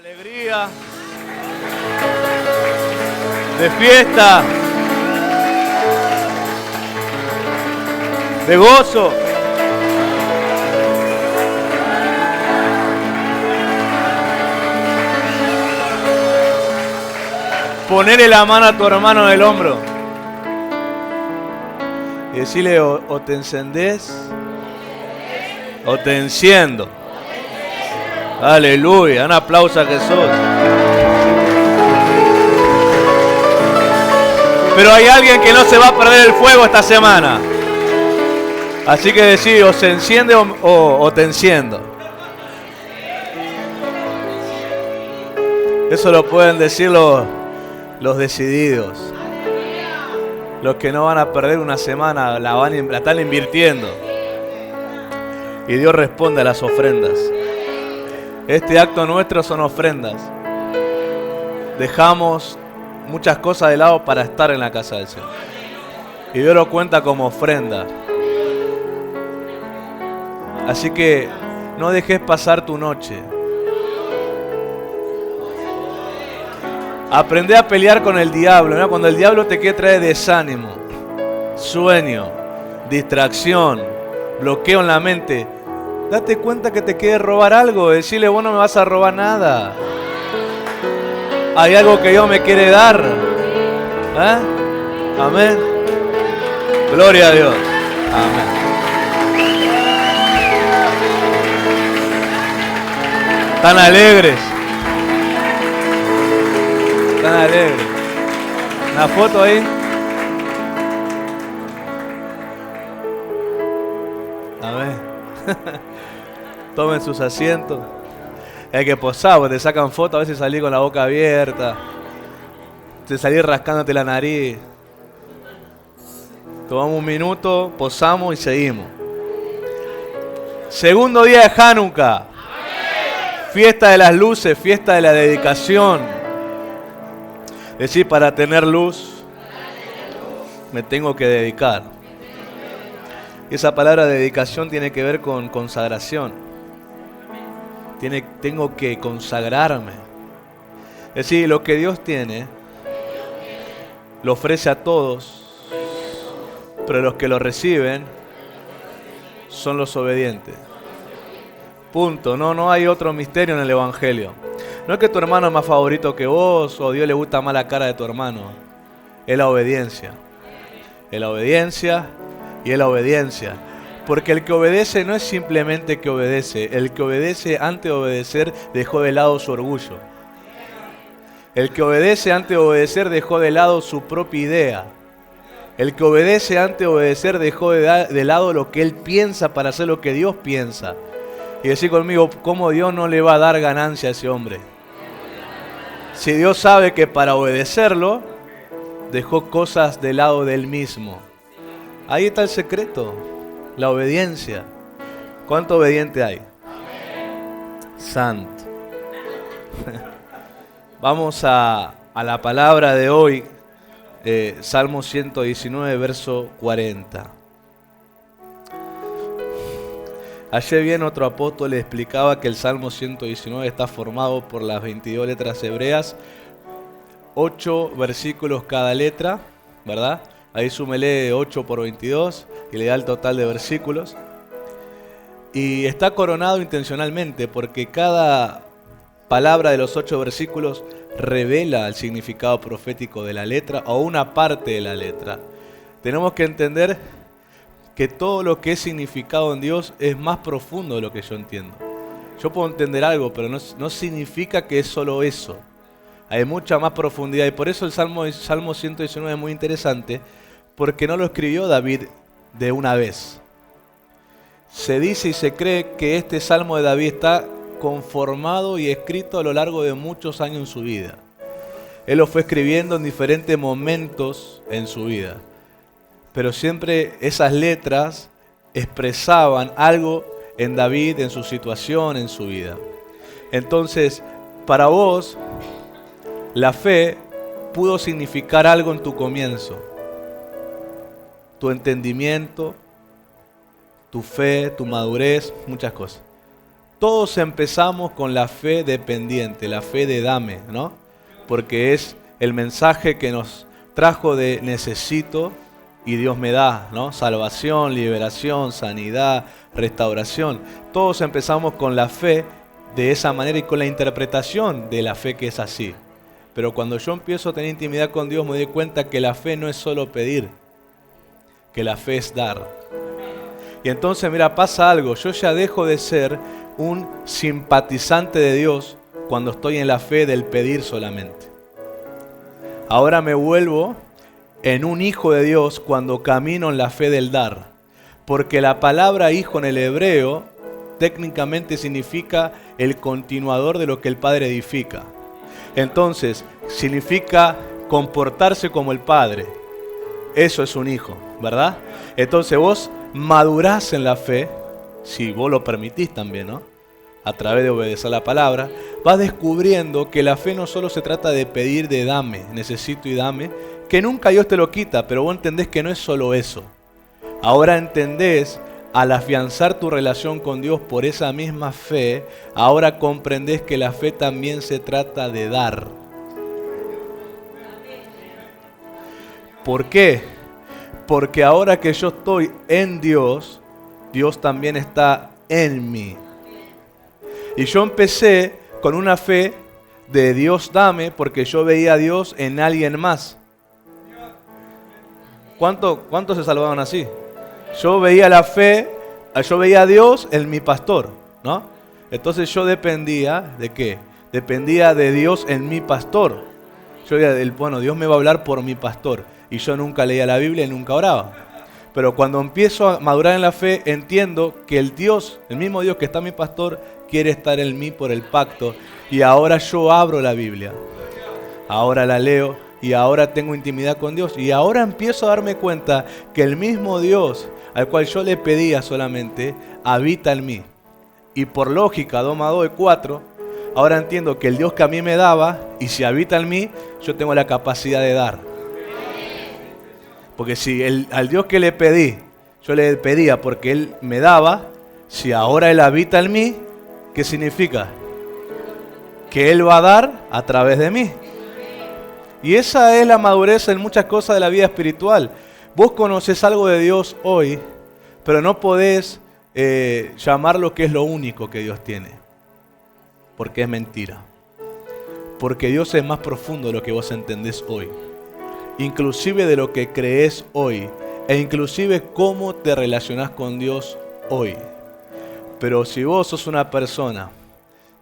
alegría, de fiesta, de gozo. Ponerle la mano a tu hermano en el hombro y decirle o te encendés o te enciendo. Aleluya, un aplauso a Jesús. Pero hay alguien que no se va a perder el fuego esta semana. Así que decir, o se enciende o te enciendo. Eso lo pueden decir los decididos. Los que no van a perder una semana, la están invirtiendo. Y Dios responde a las ofrendas. Este acto nuestro son ofrendas. Dejamos muchas cosas de lado para estar en la casa del Señor. Y Dios lo cuenta como ofrenda. Así que no dejes pasar tu noche. Aprende a pelear con el diablo, ¿no? Cuando el diablo te quiere traer desánimo, sueño, distracción, bloqueo en la mente, date cuenta que te quiere robar algo. Decirle, vos no me vas a robar nada. Hay algo que Dios me quiere dar. ¿Eh? Amén. Gloria a Dios. Amén. Tan alegres. Tan alegres. Una foto ahí. Amén. Tomen sus asientos. Hay que posar, porque te sacan fotos, a veces salís con la boca abierta. Te salís rascándote la nariz. Tomamos un minuto, posamos y seguimos. Segundo día de Hanukkah. Fiesta de las luces, fiesta de la dedicación. Es decir, para tener luz, me tengo que dedicar. Y esa palabra dedicación tiene que ver con consagración. Tengo que consagrarme. Es decir, lo que Dios tiene, lo ofrece a todos, pero los que lo reciben son los obedientes. Punto. No hay otro misterio en el Evangelio. No es que tu hermano es más favorito que vos o a Dios le gusta más la cara de tu hermano. Es la obediencia. Es la obediencia y es la obediencia. Porque el que obedece no es simplemente que obedece. El que obedece antes de obedecer dejó de lado su orgullo. El que obedece antes de obedecer dejó de lado su propia idea. El que obedece antes de obedecer dejó de lado lo que él piensa para hacer lo que Dios piensa. Y decir conmigo, ¿cómo Dios no le va a dar ganancia a ese hombre? Si Dios sabe que para obedecerlo, dejó cosas del lado de él mismo. Ahí está el secreto, la obediencia. ¿Cuánto obediente hay? Santo. Vamos a la palabra de hoy, Salmo 119, verso 40. Ayer bien otro apóstol le explicaba que el Salmo 119 está formado por las 22 letras hebreas, 8 versículos cada letra, ¿verdad? Ahí súmele 8 por 22 y le da el total de versículos. Y está coronado intencionalmente porque cada palabra de los 8 versículos revela el significado profético de la letra o una parte de la letra. Tenemos que entender que todo lo que es significado en Dios es más profundo de lo que yo entiendo. Yo puedo entender algo, pero no significa que es solo eso. Hay mucha más profundidad y por eso el Salmo 119 es muy interesante, porque no lo escribió David de una vez. Se dice y se cree que este Salmo de David está conformado y escrito a lo largo de muchos años en su vida. Él lo fue escribiendo en diferentes momentos en su vida. Pero siempre esas letras expresaban algo en David, en su situación, en su vida. Entonces, para vos, la fe pudo significar algo en tu comienzo. Tu entendimiento, tu fe, tu madurez, muchas cosas. Todos empezamos con la fe dependiente, la fe de dame, ¿no? Porque es el mensaje que nos trajo de necesito y Dios me da, ¿no? Salvación, liberación, sanidad, restauración. Todos empezamos con la fe de esa manera y con la interpretación de la fe que es así. Pero cuando yo empiezo a tener intimidad con Dios me doy cuenta que la fe no es solo pedir, que la fe es dar. Y entonces, mira, pasa algo. Yo ya dejo de ser un simpatizante de Dios cuando estoy en la fe del pedir solamente. Ahora me vuelvo en un hijo de Dios cuando camino en la fe del dar. Porque la palabra hijo en el hebreo técnicamente significa el continuador de lo que el Padre edifica. Entonces, significa comportarse como el Padre. Eso es un hijo, ¿verdad? Entonces vos madurás en la fe, si vos lo permitís también, ¿no? A través de obedecer la palabra, vas descubriendo que la fe no solo se trata de pedir de dame, necesito y dame, que nunca Dios te lo quita, pero vos entendés que no es solo eso. Ahora entendés, al afianzar tu relación con Dios por esa misma fe, ahora comprendés que la fe también se trata de dar. ¿Por qué? Porque ahora que yo estoy en Dios, Dios también está en mí. Y yo empecé con una fe de Dios dame, porque yo veía a Dios en alguien más. ¿Cuántos se salvaban así? Yo veía la fe, yo veía a Dios en mi pastor, ¿no? Entonces yo dependía ¿de qué? Dependía de Dios en mi pastor. Yo decía, bueno, Dios me va a hablar por mi pastor. Y yo nunca leía la Biblia y nunca oraba. Pero cuando empiezo a madurar en la fe, entiendo que el Dios, el mismo Dios que está en mi pastor, quiere estar en mí por el pacto. Y ahora yo abro la Biblia. Ahora la leo y ahora tengo intimidad con Dios. Y ahora empiezo a darme cuenta que el mismo Dios al cual yo le pedía solamente, habita en mí. Y por lógica, 2 más 2 es 4. Ahora entiendo que el Dios que a mí me daba, y si habita en mí, yo tengo la capacidad de dar. Porque si al Dios que le pedí, yo le pedía porque Él me daba, si ahora Él habita en mí, ¿qué significa? Que Él va a dar a través de mí. Y esa es la madurez en muchas cosas de la vida espiritual. Vos conocés algo de Dios hoy, pero no podés llamar lo que es lo único que Dios tiene. Porque es mentira. Porque Dios es más profundo de lo que vos entendés hoy. Inclusive de lo que creés hoy. E inclusive cómo te relacionás con Dios hoy. Pero si vos sos una persona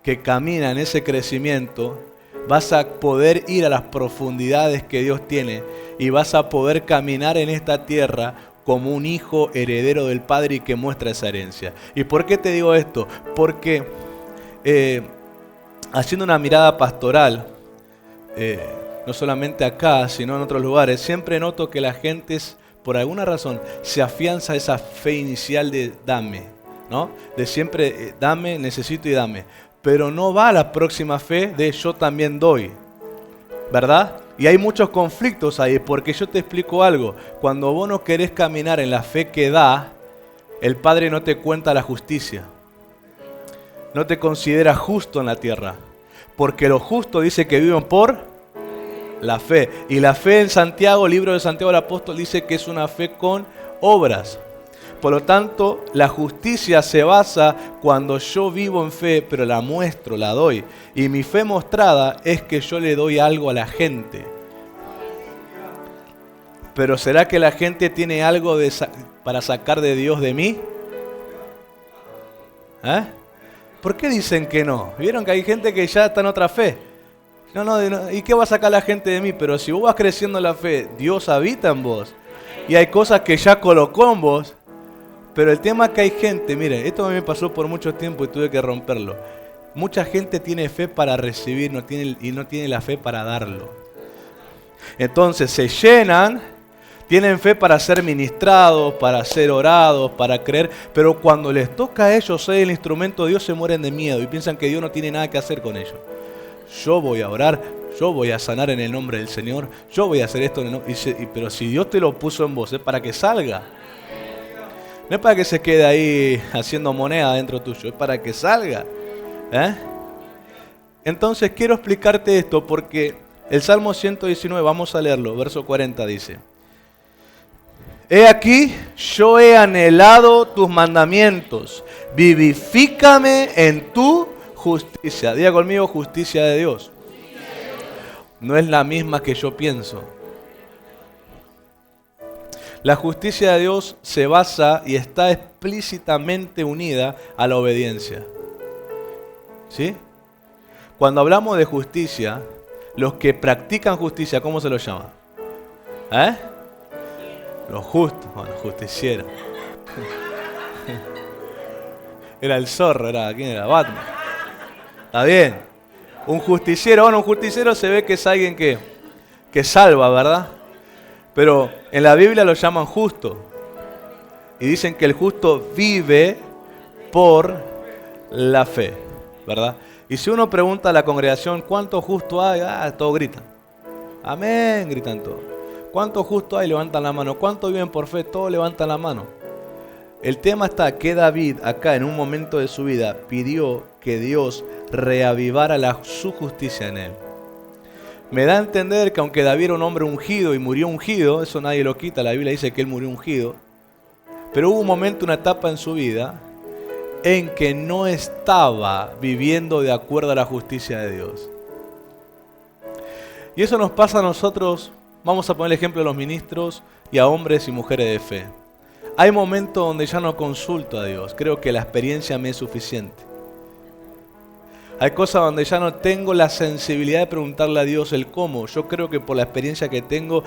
que camina en ese crecimiento, vas a poder ir a las profundidades que Dios tiene y vas a poder caminar en esta tierra como un hijo heredero del Padre y que muestra esa herencia. ¿Y por qué te digo esto? Porque haciendo una mirada pastoral, no solamente acá, sino en otros lugares, siempre noto que la gente, por alguna razón, se afianza a esa fe inicial de dame, ¿no? De siempre dame, necesito y dame. Pero no va a la próxima fe de yo también doy, ¿verdad? Y hay muchos conflictos ahí, porque yo te explico algo. Cuando vos no querés caminar en la fe que da, el Padre no te cuenta la justicia. No te considera justo en la tierra. Porque los justos dice que viven por la fe. Y la fe en Santiago, el libro de Santiago el Apóstol, dice que es una fe con obras. Por lo tanto, la justicia se basa cuando yo vivo en fe, pero la muestro, la doy. Y mi fe mostrada es que yo le doy algo a la gente. Pero ¿será que la gente tiene algo para sacar de Dios de mí? ¿Eh? ¿Por qué dicen que no? ¿Vieron que hay gente que ya está en otra fe? No, ¿y qué va a sacar la gente de mí? Pero si vos vas creciendo en la fe, Dios habita en vos. Y hay cosas que ya colocó en vos. Pero el tema es que hay gente, mire, esto a mí me pasó por mucho tiempo y tuve que romperlo. Mucha gente tiene fe para recibir y no tiene la fe para darlo. Entonces se llenan, tienen fe para ser ministrados, para ser orados, para creer, pero cuando les toca a ellos ser el instrumento de Dios se mueren de miedo y piensan que Dios no tiene nada que hacer con ellos. Yo voy a orar, yo voy a sanar en el nombre del Señor, yo voy a hacer esto, pero si Dios te lo puso en vos, es para que salga. No es para que se quede ahí haciendo moneda dentro tuyo, es para que salga. ¿Eh? Entonces quiero explicarte esto porque el Salmo 119, vamos a leerlo, verso 40 dice: He aquí, yo he anhelado tus mandamientos, vivifícame en tu justicia. Diga conmigo, justicia de Dios. No es la misma que yo pienso. La justicia de Dios se basa y está explícitamente unida a la obediencia. ¿Sí? Cuando hablamos de justicia, los que practican justicia, ¿cómo se los llama? ¿Eh? Los justos, bueno, justicieros. Era el zorro, ¿quién era? Batman. Está bien. Un justiciero, bueno, un justiciero se ve que es alguien que salva, ¿verdad? Pero en la Biblia lo llaman justo. Y dicen que el justo vive por la fe, ¿verdad? Y si uno pregunta a la congregación, ¿cuántos justos hay? Todos gritan. Amén, gritan todos. ¿Cuántos justos hay? Levantan la mano. ¿Cuántos viven por fe? Todos levantan la mano. El tema está que David, acá en un momento de su vida, pidió que Dios reavivara su justicia en él. Me da a entender que aunque David era un hombre ungido y murió ungido, eso nadie lo quita, la Biblia dice que él murió ungido, pero hubo un momento, una etapa en su vida, en que no estaba viviendo de acuerdo a la justicia de Dios. Y eso nos pasa a nosotros, vamos a poner el ejemplo de los ministros y a hombres y mujeres de fe. Hay momentos donde ya no consulto a Dios, creo que la experiencia me es suficiente. Hay cosas donde ya no tengo la sensibilidad de preguntarle a Dios el cómo. Yo creo que por la experiencia que tengo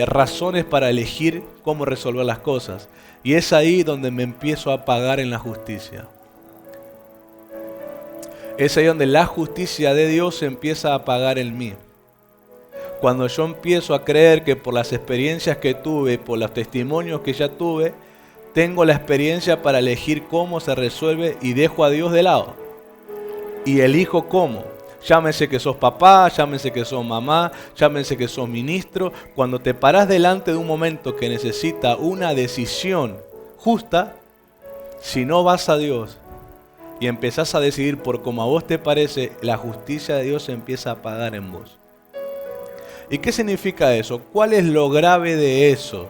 razones para elegir cómo resolver las cosas. Y es ahí donde me empiezo a apagar en la justicia. Es ahí donde la justicia de Dios se empieza a apagar en mí. Cuando yo empiezo a creer que por las experiencias que tuve, por los testimonios que ya tuve, tengo la experiencia para elegir cómo se resuelve y dejo a Dios de lado. Y elijo cómo. Llámese que sos papá, llámese que sos mamá, llámese que sos ministro. Cuando te parás delante de un momento que necesita una decisión justa, si no vas a Dios y empezás a decidir por como a vos te parece, la justicia de Dios se empieza a apagar en vos. ¿Y qué significa eso? ¿Cuál es lo grave de eso?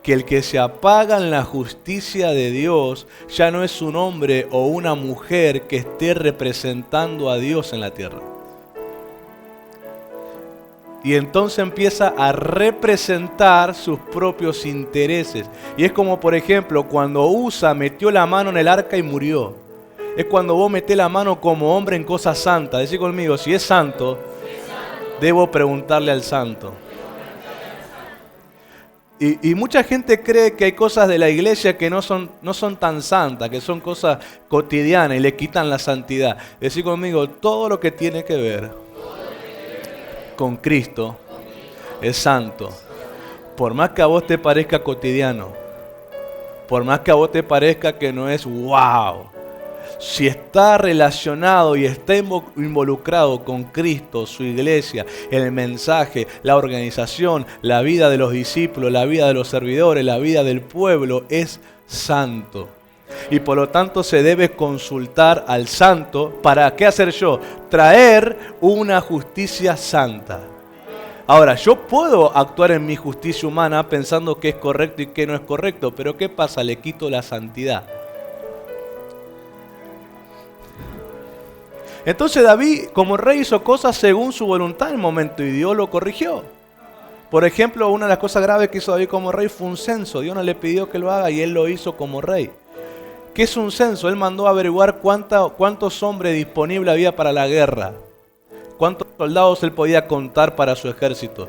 Que el que se apaga en la justicia de Dios ya no es un hombre o una mujer que esté representando a Dios en la tierra. Y entonces empieza a representar sus propios intereses. Y es como, por ejemplo, cuando Usa metió la mano en el arca y murió. Es cuando vos metés la mano como hombre en cosas santas. Decí conmigo, si es santo, debo preguntarle al santo. Y mucha gente cree que hay cosas de la iglesia que no son tan santas, que son cosas cotidianas y le quitan la santidad. Decí conmigo, todo lo que tiene que ver con Cristo es santo. Por más que a vos te parezca cotidiano, por más que a vos te parezca que no es wow, si está relacionado y está involucrado con Cristo, su iglesia, el mensaje, la organización, la vida de los discípulos, la vida de los servidores, la vida del pueblo, es santo. Y por lo tanto se debe consultar al santo. ¿Para qué hacer yo? Traer una justicia santa. Ahora, yo puedo actuar en mi justicia humana pensando que es correcto y que no es correcto, pero ¿qué pasa? Le quito la santidad. Entonces David como rey hizo cosas según su voluntad en el momento y Dios lo corrigió. Por ejemplo, una de las cosas graves que hizo David como rey fue un censo. Dios no le pidió que lo haga y él lo hizo como rey. ¿Qué es un censo? Él mandó a averiguar cuántos hombres disponibles había para la guerra. Cuántos soldados él podía contar para su ejército.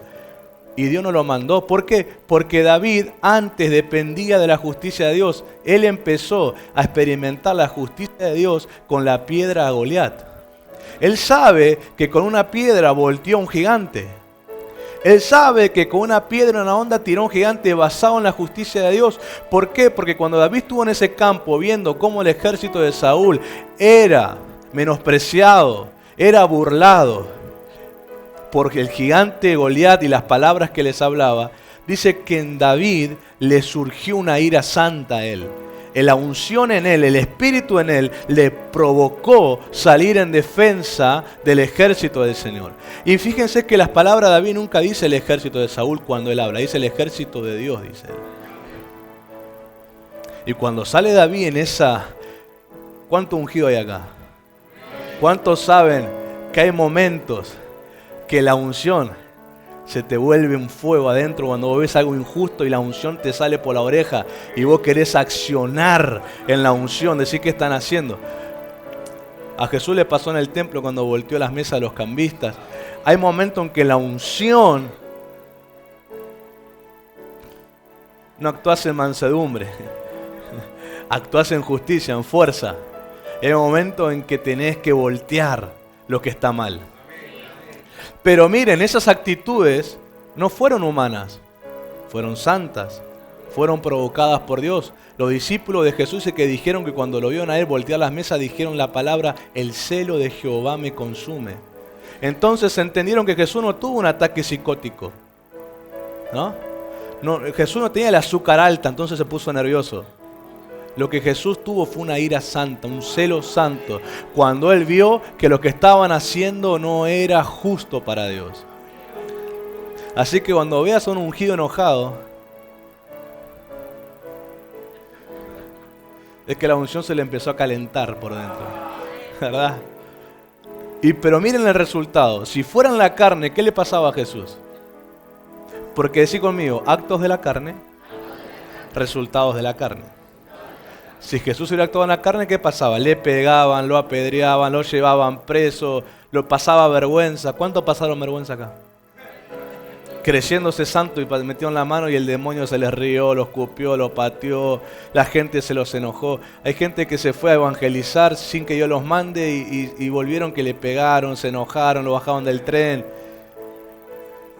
Y Dios no lo mandó. ¿Por qué? Porque David antes dependía de la justicia de Dios. Él empezó a experimentar la justicia de Dios con la piedra a Goliat. Él sabe que con una piedra volteó a un gigante. Él sabe que con una piedra en una onda tiró a un gigante basado en la justicia de Dios. ¿Por qué? Porque cuando David estuvo en ese campo viendo cómo el ejército de Saúl era menospreciado, era burlado por el gigante Goliat y las palabras que les hablaba, dice que en David le surgió una ira santa a él. La unción en él, el espíritu en él, le provocó salir en defensa del ejército del Señor. Y fíjense que las palabras de David nunca dice el ejército de Saúl cuando él habla, dice el ejército de Dios, dice él. Y cuando sale David en esa... ¿Cuánto ungido hay acá? ¿Cuántos saben que hay momentos que la unción se te vuelve un fuego adentro cuando vos ves algo injusto y la unción te sale por la oreja y vos querés accionar en la unción, decir qué están haciendo? A Jesús le pasó en el templo cuando volteó las mesas de los cambistas. Hay momentos en que la unción no actúas en mansedumbre, actúas en justicia, en fuerza. Hay momentos en que tenés que voltear lo que está mal. Pero miren, esas actitudes no fueron humanas, fueron santas, fueron provocadas por Dios. Los discípulos de Jesús que dijeron que cuando lo vieron a él voltear las mesas, dijeron la palabra, el celo de Jehová me consume. Entonces entendieron que Jesús no tuvo un ataque psicótico, ¿no? Jesús no tenía el azúcar alta, entonces se puso nervioso. Lo que Jesús tuvo fue una ira santa, un celo santo, cuando Él vio que lo que estaban haciendo no era justo para Dios. Así que cuando veas a un ungido enojado, es que la unción se le empezó a calentar por dentro, ¿verdad? Pero miren el resultado. Si fuera en la carne, ¿qué le pasaba a Jesús? Porque decí conmigo, actos de la carne, resultados de la carne. Si Jesús hubiera actuado en la carne, ¿qué pasaba? Le pegaban, lo apedreaban, lo llevaban preso, lo pasaba vergüenza. ¿Cuántos pasaron vergüenza acá? Creciéndose santo y metieron la mano y el demonio se les rió, los escupió, lo pateó, la gente se los enojó. Hay gente que se fue a evangelizar sin que yo los mande y volvieron que le pegaron, se enojaron, lo bajaron del tren.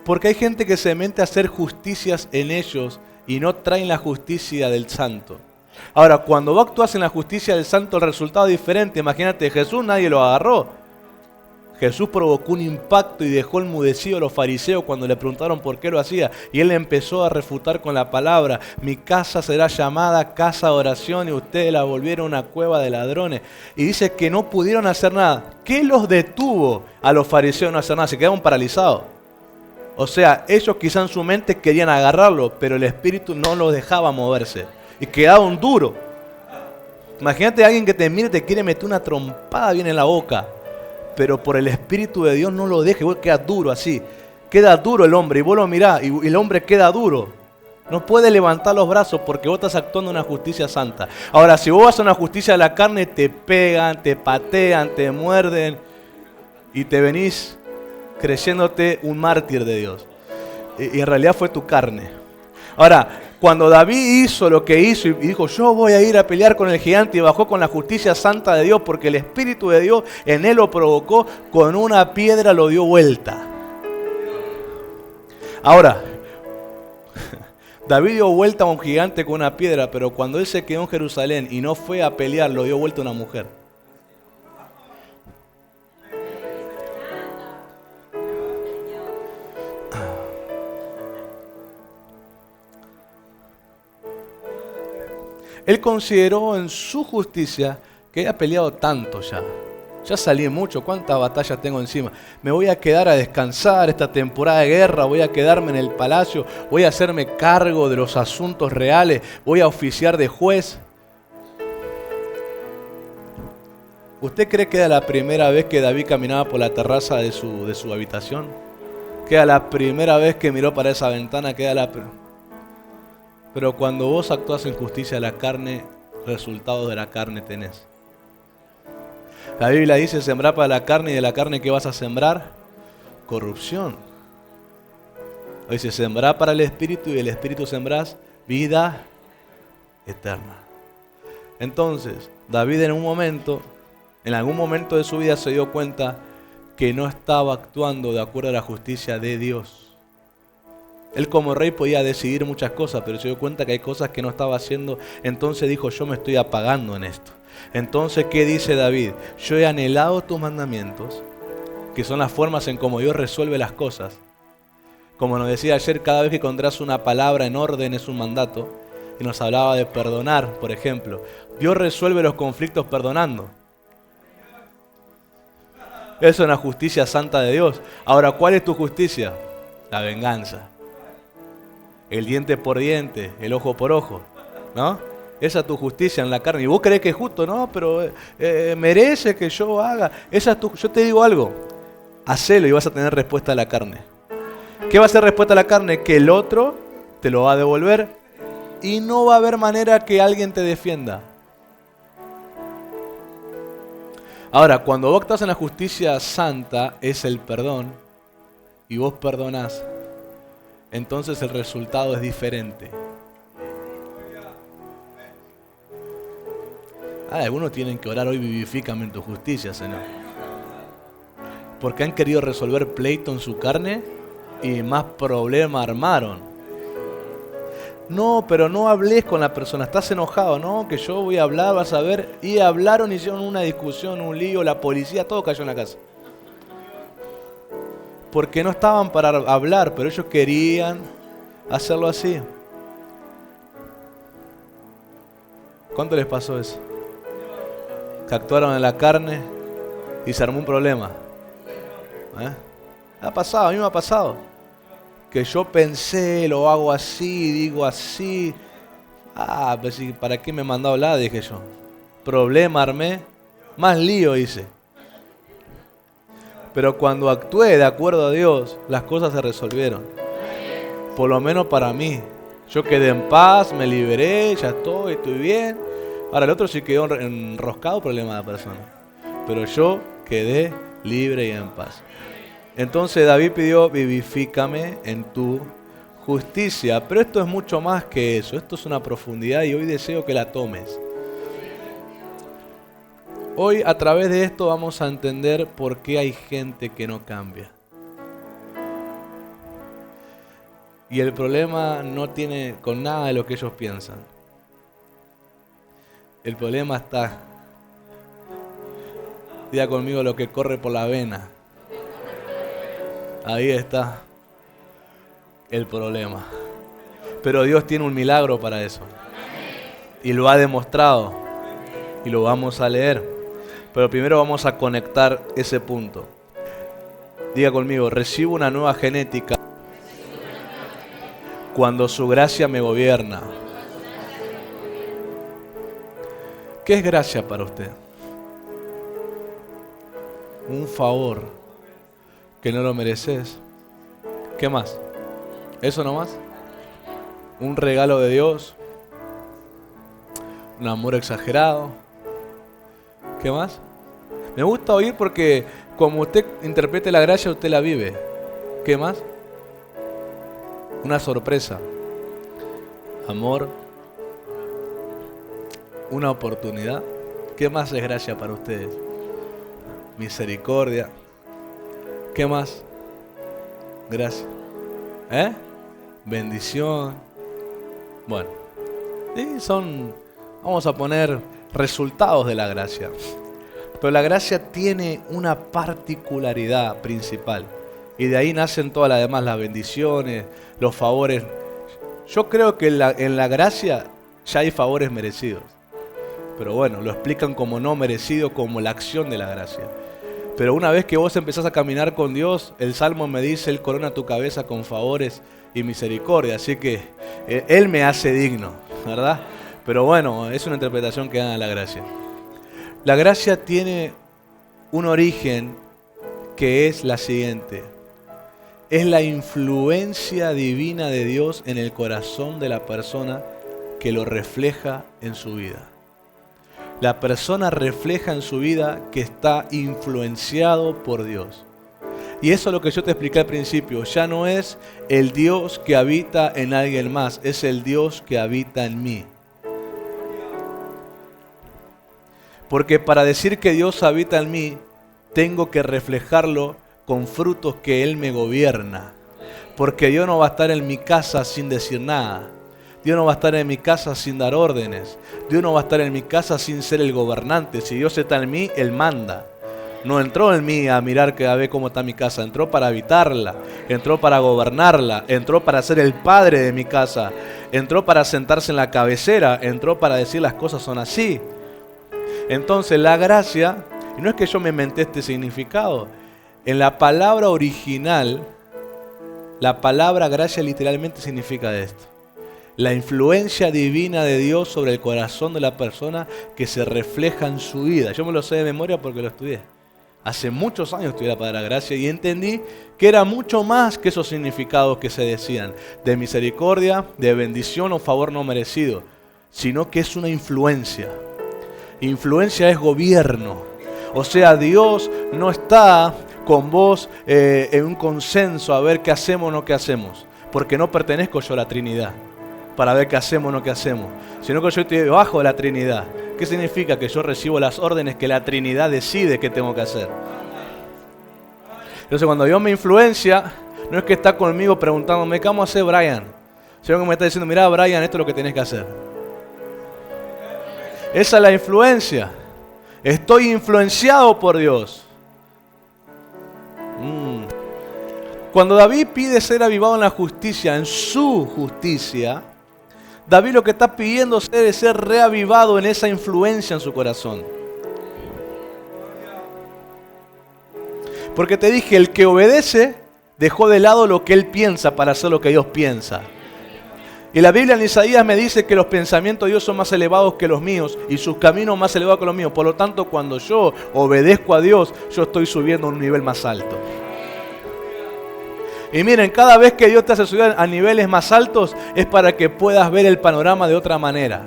Porque hay gente que se mete a hacer justicias en ellos y no traen la justicia del santo. Ahora, cuando vos actúas en la justicia del santo, el resultado es diferente. Imagínate, Jesús nadie lo agarró. Jesús provocó un impacto y dejó enmudecido a los fariseos cuando le preguntaron por qué lo hacía. Y él empezó a refutar con la palabra, mi casa será llamada casa de oración y ustedes la volvieron una cueva de ladrones. Y dice que no pudieron hacer nada. ¿Qué los detuvo a los fariseos de no hacer nada? Se quedaron paralizados. O sea, ellos quizá en su mente querían agarrarlo, pero el espíritu no los dejaba moverse. Y quedaron duros. Imagínate a alguien que te mire y te quiere meter una trompada bien en la boca. Pero por el Espíritu de Dios no lo deje, vos queda duro así. Queda duro el hombre y vos lo mirás y el hombre queda duro. No puede levantar los brazos porque vos estás actuando en una justicia santa. Ahora, si vos vas a una justicia de la carne, te pegan, te patean, te muerden y te venís creyéndote un mártir de Dios. Y en realidad fue tu carne. Ahora, cuando David hizo lo que hizo y dijo, yo voy a ir a pelear con el gigante y bajó con la justicia santa de Dios porque el Espíritu de Dios en él lo provocó, con una piedra lo dio vuelta. Ahora, David dio vuelta a un gigante con una piedra, pero cuando él se quedó en Jerusalén y no fue a pelear, lo dio vuelta a una mujer. Él consideró en su justicia que había peleado tanto ya. Ya salí mucho, ¿cuántas batallas tengo encima? Me voy a quedar a descansar esta temporada de guerra, voy a quedarme en el palacio, voy a hacerme cargo de los asuntos reales, voy a oficiar de juez. ¿Usted cree que era la primera vez que David caminaba por la terraza de su habitación? ¿Que era la primera vez que miró para esa ventana? Pero cuando vos actúas en justicia de la carne, resultados de la carne tenés. La Biblia dice, sembrar para la carne, y de la carne ¿qué vas a sembrar? Corrupción. Dice, sembrar para el Espíritu, y del Espíritu sembrás vida eterna. Entonces, David en algún momento de su vida se dio cuenta que no estaba actuando de acuerdo a la justicia de Dios. Él como rey podía decidir muchas cosas, pero se dio cuenta que hay cosas que no estaba haciendo. Entonces dijo, yo me estoy apagando en esto. Entonces, ¿qué dice David? Yo he anhelado tus mandamientos, que son las formas en cómo Dios resuelve las cosas, Como nos decía ayer, cada vez que encontrás una palabra en orden es un mandato. Y nos hablaba de perdonar, por ejemplo. Dios resuelve los conflictos perdonando. Eso es una justicia santa de Dios. Ahora, ¿cuál es tu justicia? La venganza. El diente por diente, el ojo por ojo, ¿no? Esa es tu justicia en la carne. Y vos creés que es justo, ¿no? Pero merece que yo haga. Yo te digo algo. Hacelo y vas a tener respuesta a la carne. ¿Qué va a ser respuesta a la carne? Que el otro te lo va a devolver y no va a haber manera que alguien te defienda. Ahora, cuando vos estás en la justicia santa, es el perdón, y vos perdonás, entonces el resultado es diferente. Algunos tienen que orar hoy, vivifícame en tu justicia, Señor. Porque han querido resolver pleito en su carne y más problema armaron. No, pero no hables con la persona, estás enojado, no, que yo voy a hablar, vas a ver. Y hablaron, hicieron una discusión, un lío, la policía, todo cayó en la casa. Porque no estaban para hablar, pero ellos querían hacerlo así. ¿Cuánto les pasó eso? Que actuaron en la carne y se armó un problema. Ha pasado, a mí me ha pasado. Que yo pensé, lo hago así, digo así. Pues ¿para qué me mandó a hablar? Dije yo. Problema armé, más lío hice. Pero cuando actué de acuerdo a Dios, las cosas se resolvieron. Por lo menos para mí. Yo quedé en paz, me liberé, ya estoy bien. Ahora el otro sí quedó enroscado, problema de la persona. Pero yo quedé libre y en paz. Entonces David pidió, vivifícame en tu justicia. Pero esto es mucho más que eso. Esto es una profundidad y hoy deseo que la tomes. Hoy a través de esto vamos a entender por qué hay gente que no cambia. Y el problema no tiene con nada de lo que ellos piensan. El problema está, diga conmigo, lo que corre por la vena. Ahí está el problema. Pero Dios tiene un milagro para eso. Y lo ha demostrado. Y lo vamos a leer. Pero primero vamos a conectar ese punto. Diga conmigo, recibo una nueva genética cuando su gracia me gobierna. ¿Qué es gracia para usted? Un favor que no lo mereces. ¿Qué más? ¿Eso nomás? ¿Un regalo de Dios? ¿Un amor exagerado? ¿Qué más? Me gusta oír porque como usted interprete la gracia, usted la vive. ¿Qué más? Una sorpresa. Amor. Una oportunidad. ¿Qué más es gracia para ustedes? Misericordia. ¿Qué más? Gracia. Bendición. Bueno. Y vamos a poner resultados de la gracia. Pero la gracia tiene una particularidad principal. Y de ahí nacen todas las demás, las bendiciones, los favores. Yo creo que en la gracia ya hay favores merecidos. Pero bueno, lo explican como no merecido, como la acción de la gracia. Pero una vez que vos empezás a caminar con Dios, el Salmo me dice, Él corona tu cabeza con favores y misericordia. Así que Él me hace digno, ¿verdad? Pero bueno, es una interpretación que da la gracia. La gracia tiene un origen que es la siguiente. Es la influencia divina de Dios en el corazón de la persona que lo refleja en su vida. La persona refleja en su vida que está influenciado por Dios. Y eso es lo que yo te expliqué al principio. Ya no es el Dios que habita en alguien más, es el Dios que habita en mí. Porque para decir que Dios habita en mí, tengo que reflejarlo con frutos que Él me gobierna. Porque Dios no va a estar en mi casa sin decir nada. Dios no va a estar en mi casa sin dar órdenes. Dios no va a estar en mi casa sin ser el gobernante. Si Dios está en mí, Él manda. No entró en mí a mirar a ver cómo está mi casa. Entró para habitarla. Entró para gobernarla. Entró para ser el padre de mi casa. Entró para sentarse en la cabecera. Entró para decir las cosas son así. Entonces la gracia, y no es que yo me inventé este significado. En la palabra original, la palabra gracia literalmente significa esto. La influencia divina de Dios sobre el corazón de la persona que se refleja en su vida. Yo me lo sé de memoria porque lo estudié. Hace muchos años estudié la palabra gracia y entendí que era mucho más que esos significados que se decían. De misericordia, de bendición o favor no merecido. Sino que es una influencia. Influencia es gobierno. O sea, Dios no está con vos en un consenso a ver qué hacemos o no qué hacemos. Porque no pertenezco yo a la Trinidad para ver qué hacemos o no qué hacemos. Sino que yo estoy debajo de la Trinidad. ¿Qué significa? Que yo recibo las órdenes que la Trinidad decide qué tengo que hacer. Entonces cuando Dios me influencia, no es que está conmigo preguntándome, ¿qué vamos a hacer, Brian? Sino que me está diciendo, mira, Brian, esto es lo que tienes que hacer. Esa es la influencia. Estoy influenciado por Dios. Cuando David pide ser avivado en la justicia, en su justicia, David lo que está pidiendo es ser reavivado en esa influencia en su corazón. Porque te dije, el que obedece dejó de lado lo que él piensa para hacer lo que Dios piensa. Y la Biblia en Isaías me dice que los pensamientos de Dios son más elevados que los míos y sus caminos más elevados que los míos. Por lo tanto, cuando yo obedezco a Dios, yo estoy subiendo a un nivel más alto. Y miren, cada vez que Dios te hace subir a niveles más altos es para que puedas ver el panorama de otra manera.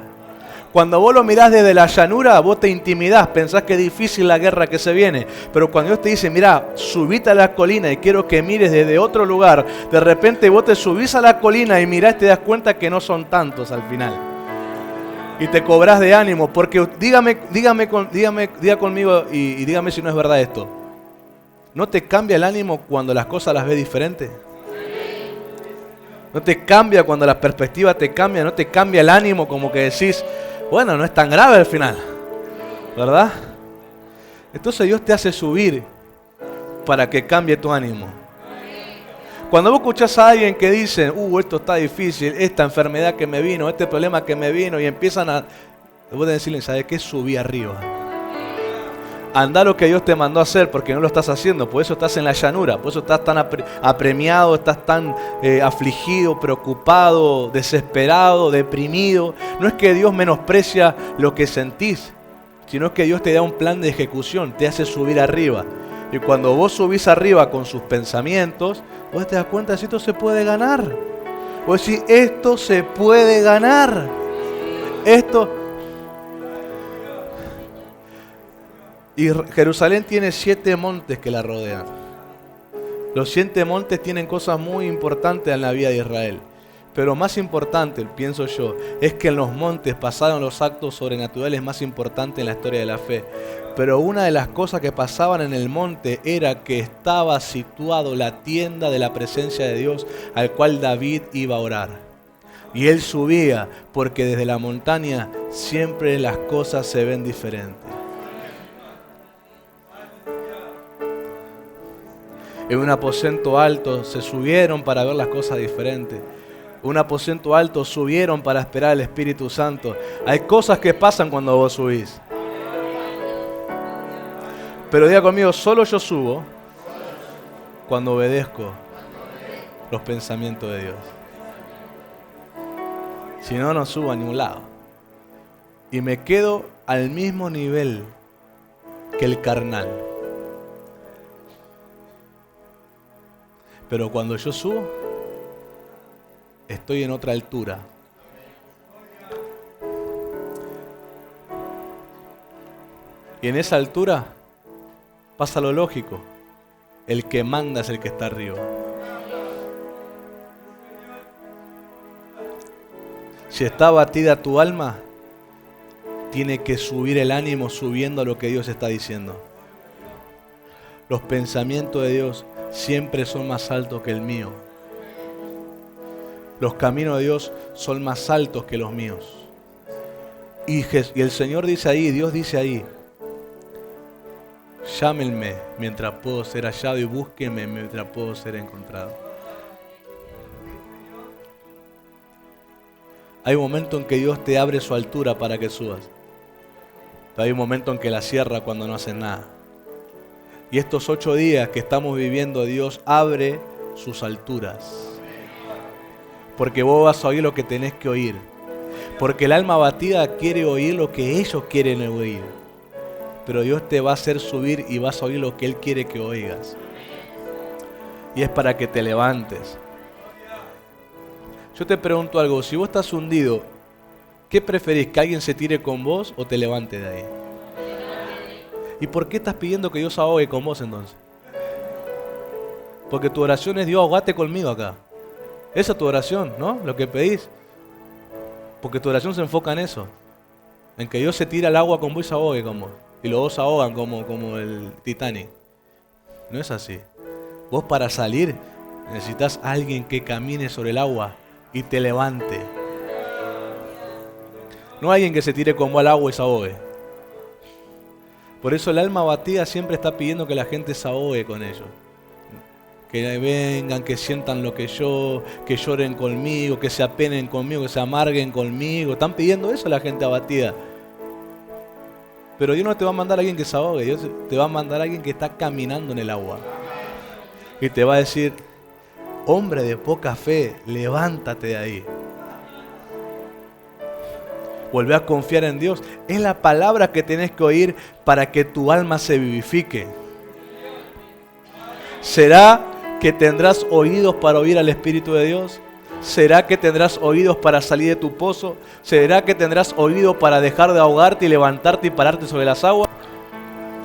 Cuando vos lo mirás desde la llanura, vos te intimidás, pensás que es difícil la guerra que se viene. Pero cuando Dios te dice, mirá, subite a la colina y quiero que mires desde otro lugar, de repente vos te subís a la colina y mirás y te das cuenta que no son tantos al final. Y te cobrás de ánimo, porque diga conmigo y dígame si no es verdad esto. ¿No te cambia el ánimo cuando las cosas las ves diferentes? ¿No te cambia cuando la perspectiva te cambia? ¿No te cambia el ánimo como que decís, bueno, no es tan grave al final? ¿Verdad? Entonces Dios te hace subir para que cambie tu ánimo. Cuando vos escuchás a alguien que dice, esto está difícil, esta enfermedad que me vino, este problema que me vino, y empiezan a... Vos tenés que decirle, ¿sabes qué? Subí arriba. Anda lo que Dios te mandó a hacer porque no lo estás haciendo. Por eso estás en la llanura. Por eso estás tan apremiado, estás tan afligido, preocupado, desesperado, deprimido. No es que Dios menosprecia lo que sentís, sino que Dios te da un plan de ejecución, te hace subir arriba. Y cuando vos subís arriba con sus pensamientos, vos te das cuenta de si esto se puede ganar. Vos decís, esto se puede ganar. Y Jerusalén tiene 7 montes que la rodean. Los 7 montes tienen cosas muy importantes en la vida de Israel. Pero más importante, pienso yo, es que en los montes pasaron los actos sobrenaturales más importantes en la historia de la fe. Pero una de las cosas que pasaban en el monte era que estaba situado la tienda de la presencia de Dios al cual David iba a orar. Y él subía porque desde la montaña siempre las cosas se ven diferentes. En un aposento alto se subieron para ver las cosas diferentes. En un aposento alto subieron para esperar al Espíritu Santo. Hay cosas que pasan cuando vos subís. Pero diga conmigo, solo yo subo cuando obedezco los pensamientos de Dios. Si no, no subo a ningún lado. Y me quedo al mismo nivel que el carnal. Pero cuando yo subo, estoy en otra altura. Y en esa altura pasa lo lógico. El que manda es el que está arriba. Si está abatida tu alma, tiene que subir el ánimo subiendo a lo que Dios está diciendo. Los pensamientos de Dios siempre son más altos que el mío. Los caminos de Dios son más altos que los míos. Y el Señor dice ahí, Dios dice ahí, Llámenme mientras puedo ser hallado y búsquenme mientras puedo ser encontrado. Hay un momento en que Dios te abre su altura para que subas. Pero hay un momento en que la cierra cuando no haces nada. Y estos 8 días que estamos viviendo, Dios abre sus alturas. Porque vos vas a oír lo que tenés que oír. Porque el alma abatida quiere oír lo que ellos quieren oír. Pero Dios te va a hacer subir y vas a oír lo que Él quiere que oigas. Y es para que te levantes. Yo te pregunto algo, si vos estás hundido, ¿qué preferís? ¿Que alguien se tire con vos o te levante de ahí? ¿Y por qué estás pidiendo que Dios ahogue con vos entonces? Porque tu oración es: Dios, ahogate conmigo acá. Esa es tu oración, ¿no? Lo que pedís. Porque tu oración se enfoca en eso. En que Dios se tira al agua con vos y se ahogue con vos. Y los dos se ahogan como el Titanic. No es así. Vos para salir necesitas a alguien que camine sobre el agua y te levante. No alguien que se tire con vos al agua y se ahogue. Por eso el alma abatida siempre está pidiendo que la gente se ahogue con ellos. Que vengan, que sientan lo que yo, que lloren conmigo, que se apenen conmigo, que se amarguen conmigo. Están pidiendo eso la gente abatida. Pero Dios no te va a mandar a alguien que se ahogue, Dios te va a mandar a alguien que está caminando en el agua. Y te va a decir: hombre de poca fe, levántate de ahí. Volvé a confiar en Dios. Es la palabra que tienes que oír para que tu alma se vivifique. ¿Será que tendrás oídos para oír al Espíritu de Dios? ¿Será que tendrás oídos para salir de tu pozo? ¿Será que tendrás oídos para dejar de ahogarte y levantarte y pararte sobre las aguas?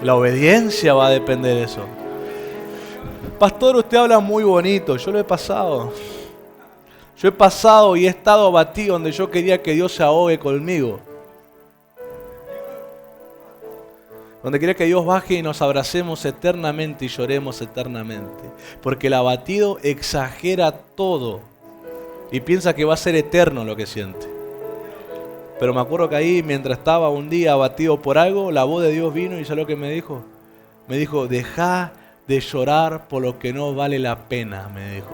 La obediencia va a depender de eso. Pastor, usted habla muy bonito. Yo lo he pasado. Yo he pasado y he estado abatido donde yo quería que Dios se ahogue conmigo. Donde quería que Dios baje y nos abracemos eternamente y lloremos eternamente. Porque el abatido exagera todo y piensa que va a ser eterno lo que siente. Pero me acuerdo que ahí, mientras estaba un día abatido por algo, la voz de Dios vino y ¿sabes lo que me dijo? Me dijo: deja de llorar por lo que no vale la pena, me dijo.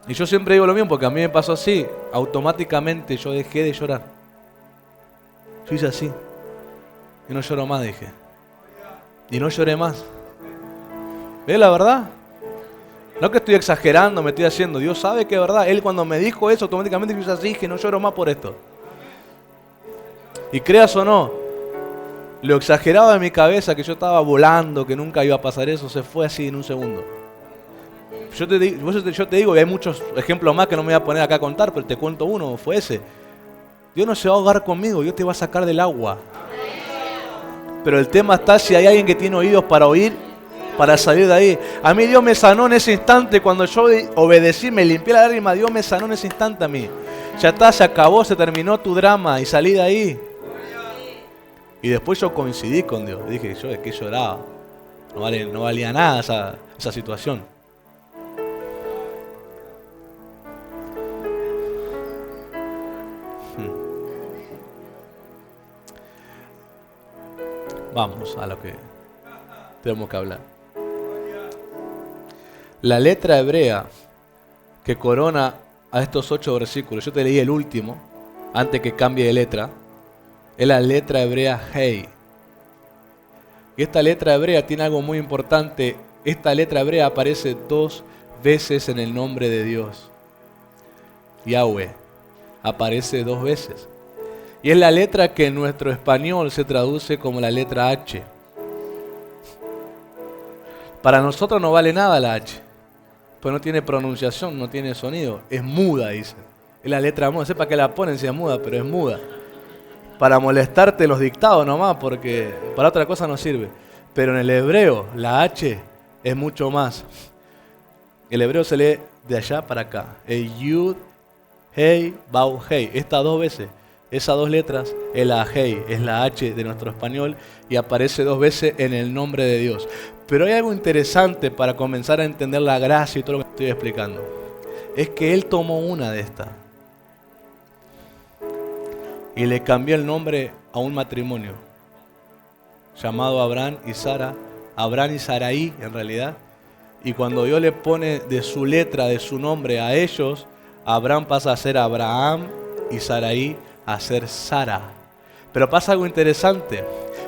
Y yo siempre digo lo mismo porque a mí me pasó así. Automáticamente yo dejé de llorar. Yo hice así. Y no lloro más, dije. Y no lloré más. ¿Ves la verdad? No que estoy exagerando, me estoy haciendo. Dios sabe que es verdad. Él cuando me dijo eso, automáticamente yo hice así, dije: no lloro más por esto. Y creas o no, lo exagerado de mi cabeza, que yo estaba volando, que nunca iba a pasar eso, se fue así en un segundo. Yo te digo, y hay muchos ejemplos más que no me voy a poner acá a contar, pero te cuento uno, fue ese. Dios no se va a ahogar conmigo, Dios te va a sacar del agua. Pero el tema está si hay alguien que tiene oídos para oír, para salir de ahí. A mí Dios me sanó en ese instante, cuando yo obedecí, me limpié la lágrima, Dios me sanó en ese instante a mí. Ya está, se acabó, se terminó tu drama y salí de ahí. Y después yo coincidí con Dios, dije: yo de qué lloraba, no valía nada esa situación. Vamos a lo que tenemos que hablar. La letra hebrea que corona a estos 8 versículos, yo te leí el último, antes que cambie de letra, es la letra hebrea Hey. Y esta letra hebrea tiene algo muy importante. Esta letra hebrea aparece 2 veces en el nombre de Dios. Yahweh aparece 2 veces. Y es la letra que en nuestro español se traduce como la letra H. Para nosotros no vale nada la H, pues no tiene pronunciación, no tiene sonido. Es muda, dice. Es la letra muda. Sepa que la ponen si es muda, pero es muda. Para molestarte los dictados nomás, porque para otra cosa no sirve. Pero en el hebreo, la H es mucho más. El hebreo se lee de allá para acá. El Yud, Hey, Bau, Hey. Estas 2 veces. Esas 2 letras es la Hey, es la H de nuestro español y aparece 2 veces en el nombre de Dios. Pero hay algo interesante para comenzar a entender la gracia y todo lo que estoy explicando. Es que Él tomó una de estas y le cambió el nombre a un matrimonio. llamado Abraham y Sara, Abraham y Saraí en realidad. Y cuando Dios le pone de su letra, de su nombre a ellos, Abraham pasa a ser Abraham y Saraí a ser Sara. Pero pasa algo interesante,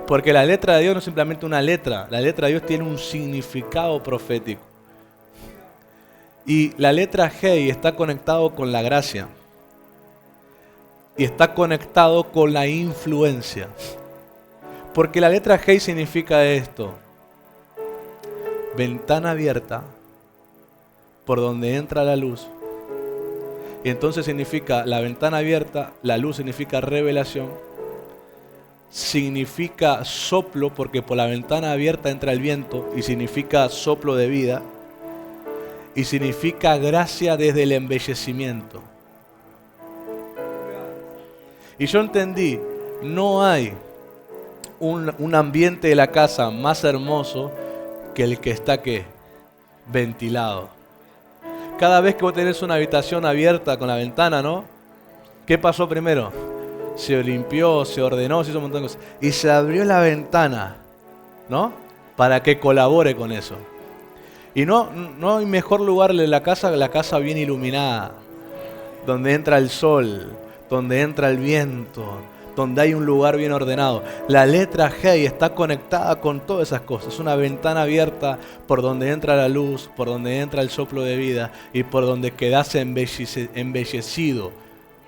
porque la letra de Dios no es simplemente una letra, la letra de Dios tiene un significado profético. Y la letra Hei está conectado con la gracia. Y está conectado con la influencia. Porque la letra Hei significa esto: ventana abierta por donde entra la luz. Y entonces significa la ventana abierta, la luz significa revelación. Significa soplo, porque por la ventana abierta entra el viento y significa soplo de vida. Y significa gracia desde el embellecimiento. Y yo entendí, no hay un ambiente de la casa más hermoso que el que está, ¿qué? Ventilado. Cada vez que vos tenés una habitación abierta con la ventana, ¿no? ¿Qué pasó primero? Se limpió, se ordenó, se hizo un montón de cosas. Y se abrió la ventana, ¿no? Para que colabore con eso. Y no hay mejor lugar de la casa bien iluminada, donde entra el sol, donde entra el viento, donde hay un lugar bien ordenado. La letra Hei está conectada con todas esas cosas. Es una ventana abierta por donde entra la luz, por donde entra el soplo de vida y por donde quedas embellecido.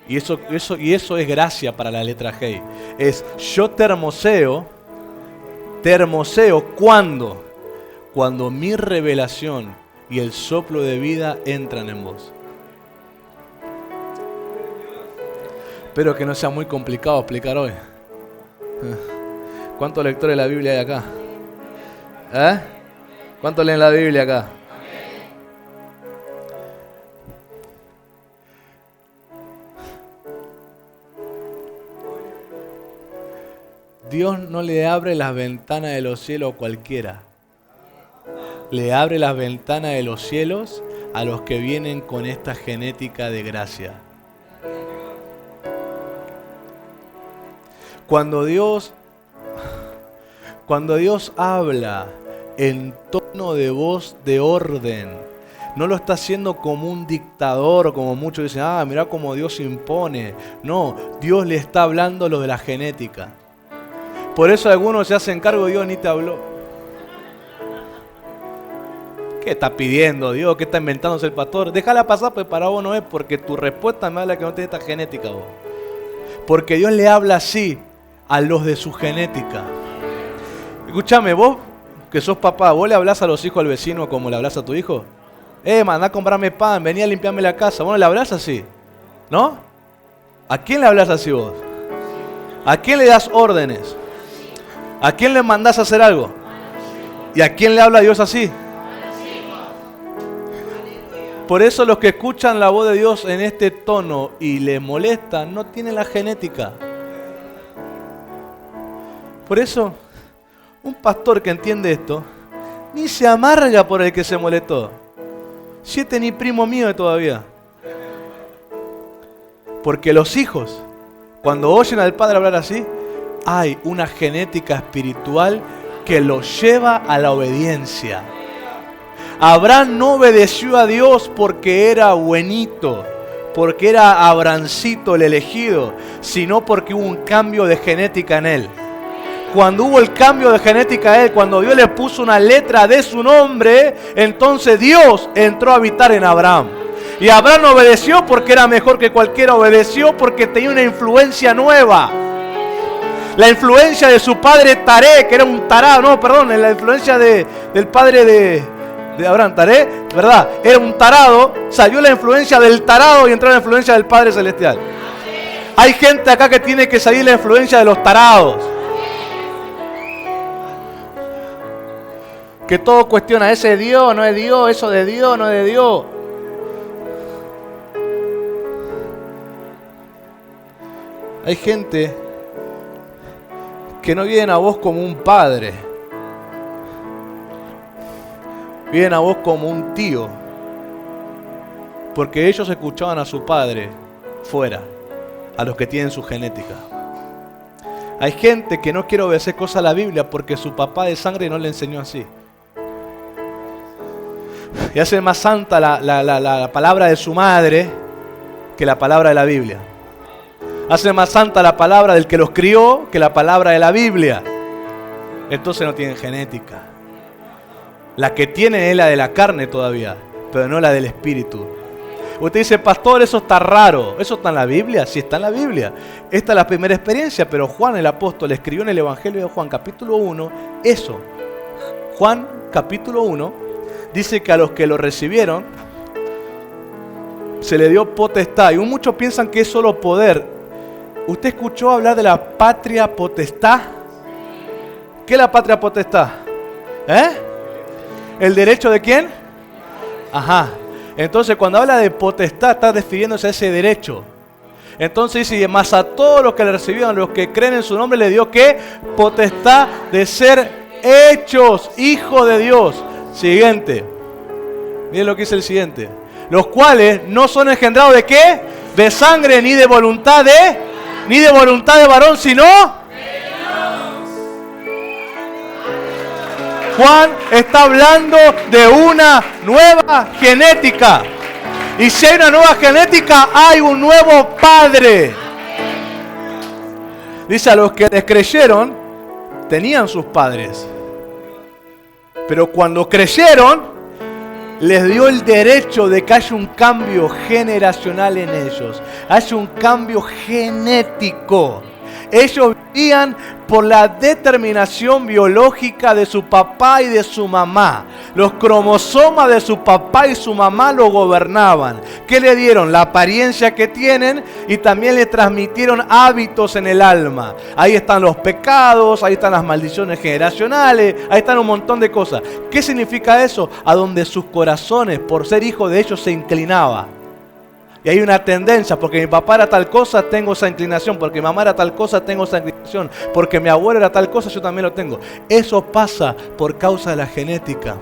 Y eso es gracia para la letra Hei. Es yo te hermoseo ¿cuándo? Cuando mi revelación y el soplo de vida entran en vos. Espero que no sea muy complicado explicar hoy. ¿Cuántos lectores de la Biblia hay acá? ¿Cuántos leen la Biblia acá? Dios no le abre las ventanas de los cielos a cualquiera. Le abre las ventanas de los cielos a los que vienen con esta genética de gracia. Cuando Dios habla en tono de voz de orden, no lo está haciendo como un dictador, como muchos dicen, mirá cómo Dios impone. No, Dios le está hablando lo de la genética. Por eso algunos se hacen cargo, Dios ni te habló. ¿Qué está pidiendo Dios? ¿Qué está inventándose el pastor? Déjala pasar, pues para vos no es, porque tu respuesta me habla que no tiene esta genética vos. Porque Dios le habla así a los de su genética. Escúchame, vos que sos papá, ¿vos le hablás a los hijos al vecino como le hablas a tu hijo? Mandá a comprarme pan, vení a limpiarme la casa. ¿Vos no le hablás así? ¿No? ¿A quién le hablas así vos? ¿A quién le das órdenes? ¿A quién le mandás a hacer algo? ¿Y a quién le habla Dios así? Por eso los que escuchan la voz de Dios en este tono y les molesta, no tienen la genética. Por eso, un pastor que entiende esto, ni se amarga por el que se molestó. Si este ni primo mío todavía. Porque los hijos, cuando oyen al padre hablar así, hay una genética espiritual que los lleva a la obediencia. Abraham no obedeció a Dios porque era buenito, porque era Abrancito el elegido, sino porque hubo un cambio de genética en él. Cuando hubo el cambio de genética en él, cuando Dios le puso una letra de su nombre, entonces Dios entró a habitar en Abraham. Y Abraham no obedeció porque era mejor que cualquiera, obedeció porque tenía una influencia nueva. La influencia de su padre Taré, que era un tarado, la influencia del padre de Abraham, Taré, ¿verdad? Era un tarado, salió la influencia del tarado y entró la influencia del Padre Celestial. Hay gente acá que tiene que salir la influencia de los tarados. Que todo cuestiona, ese es Dios, no es Dios, eso de Dios, no es de Dios. Hay gente que no vienen a vos como un padre. Vienen a vos como un tío. Porque ellos escuchaban a su padre fuera, a los que tienen su genética. Hay gente que no quiere obedecer cosas a la Biblia porque su papá de sangre no le enseñó así. Y hace más santa la palabra de su madre que la palabra de la Biblia. Hace más santa la palabra del que los crió que la palabra de la Biblia. Entonces no tienen genética. La que tienen es la de la carne todavía, pero no la del espíritu. Usted dice, pastor, eso está raro. ¿Eso está en la Biblia? Sí, está en la Biblia. Esta es la primera experiencia, pero Juan el apóstol escribió en el Evangelio de Juan capítulo 1 eso. Juan capítulo 1 dice que a los que lo recibieron se le dio potestad. Y muchos piensan que es solo poder. ¿Usted escuchó hablar de la patria potestad? ¿Qué es la patria potestad? ¿El derecho de quién? Ajá. Entonces cuando habla de potestad está refiriéndose a ese derecho. Entonces dice, más a todos los que le recibieron, los que creen en su nombre, le dio ¿qué? Potestad de ser hechos hijos de Dios. Siguiente. Miren lo que dice el siguiente. Los cuales no son engendrados ¿de qué? De sangre ni de voluntad de varón, sino Juan está hablando de una nueva genética. Y si hay una nueva genética, hay un nuevo padre. Dice, a los que les creyeron, tenían sus padres. Pero cuando creyeron, les dio el derecho de que haya un cambio generacional en ellos. Haya un cambio genético. Ellos vivían por la determinación biológica de su papá y de su mamá. Los cromosomas de su papá y su mamá lo gobernaban. ¿Qué le dieron? La apariencia que tienen y también le transmitieron hábitos en el alma. Ahí están los pecados, ahí están las maldiciones generacionales, ahí están un montón de cosas. ¿Qué significa eso? A donde sus corazones, por ser hijos de ellos, se inclinaban. Y hay una tendencia, porque mi papá era tal cosa, tengo esa inclinación. Porque mi mamá era tal cosa, tengo esa inclinación. Porque mi abuelo era tal cosa, yo también lo tengo. Eso pasa por causa de la genética.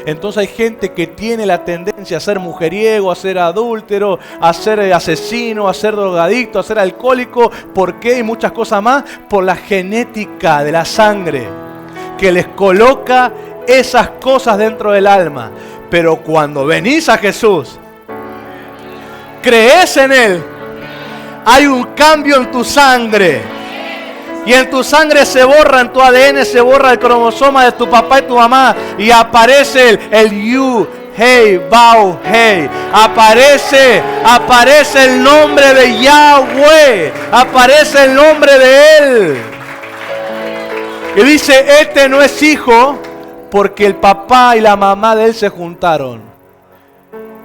Entonces hay gente que tiene la tendencia a ser mujeriego, a ser adúltero, a ser asesino, a ser drogadicto, a ser alcohólico. ¿Por qué? Y muchas cosas más. Por la genética de la sangre, que les coloca esas cosas dentro del alma. Pero cuando venís a Jesús, crees en Él, hay un cambio en tu sangre. Y en tu sangre se borra, en tu ADN se borra el cromosoma de tu papá y tu mamá. Y aparece el You, Hey, Bau, Hey. Aparece el nombre de Yahweh. Aparece el nombre de Él. Y dice, este no es hijo porque el papá y la mamá de él se juntaron.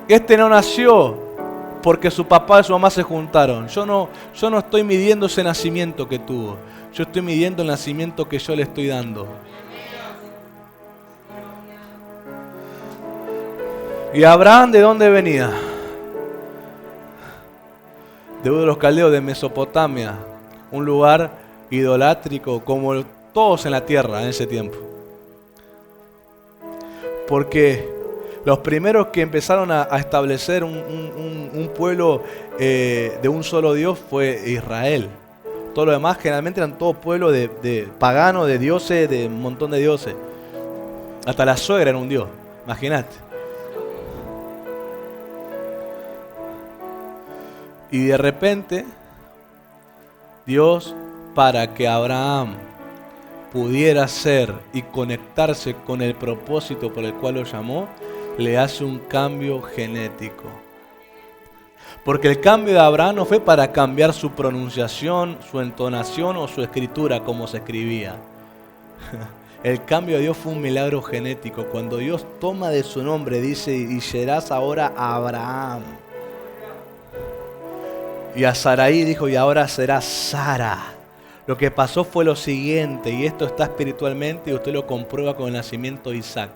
Este no nació porque su papá y su mamá se juntaron. Yo no estoy midiendo ese nacimiento que tuvo. Yo estoy midiendo el nacimiento que yo le estoy dando. ¿Y Abraham de dónde venía? De Ur de los Caldeos, de Mesopotamia. Un lugar idolátrico como todos en la tierra en ese tiempo. Porque los primeros que empezaron a establecer un pueblo de un solo Dios fue Israel. Todo lo demás generalmente eran todo pueblos de paganos, de dioses, de un montón de dioses. Hasta la suegra era un dios, imagínate. Y de repente, Dios, para que Abraham pudiera ser y conectarse con el propósito por el cual lo llamó, le hace un cambio genético. Porque el cambio de Abraham no fue para cambiar su pronunciación, su entonación o su escritura como se escribía. El cambio de Dios fue un milagro genético. Cuando Dios toma de su nombre, dice, y serás ahora Abraham. Y a Saraí dijo, y ahora serás Sara. Lo que pasó fue lo siguiente, y esto está espiritualmente y usted lo comprueba con el nacimiento de Isaac.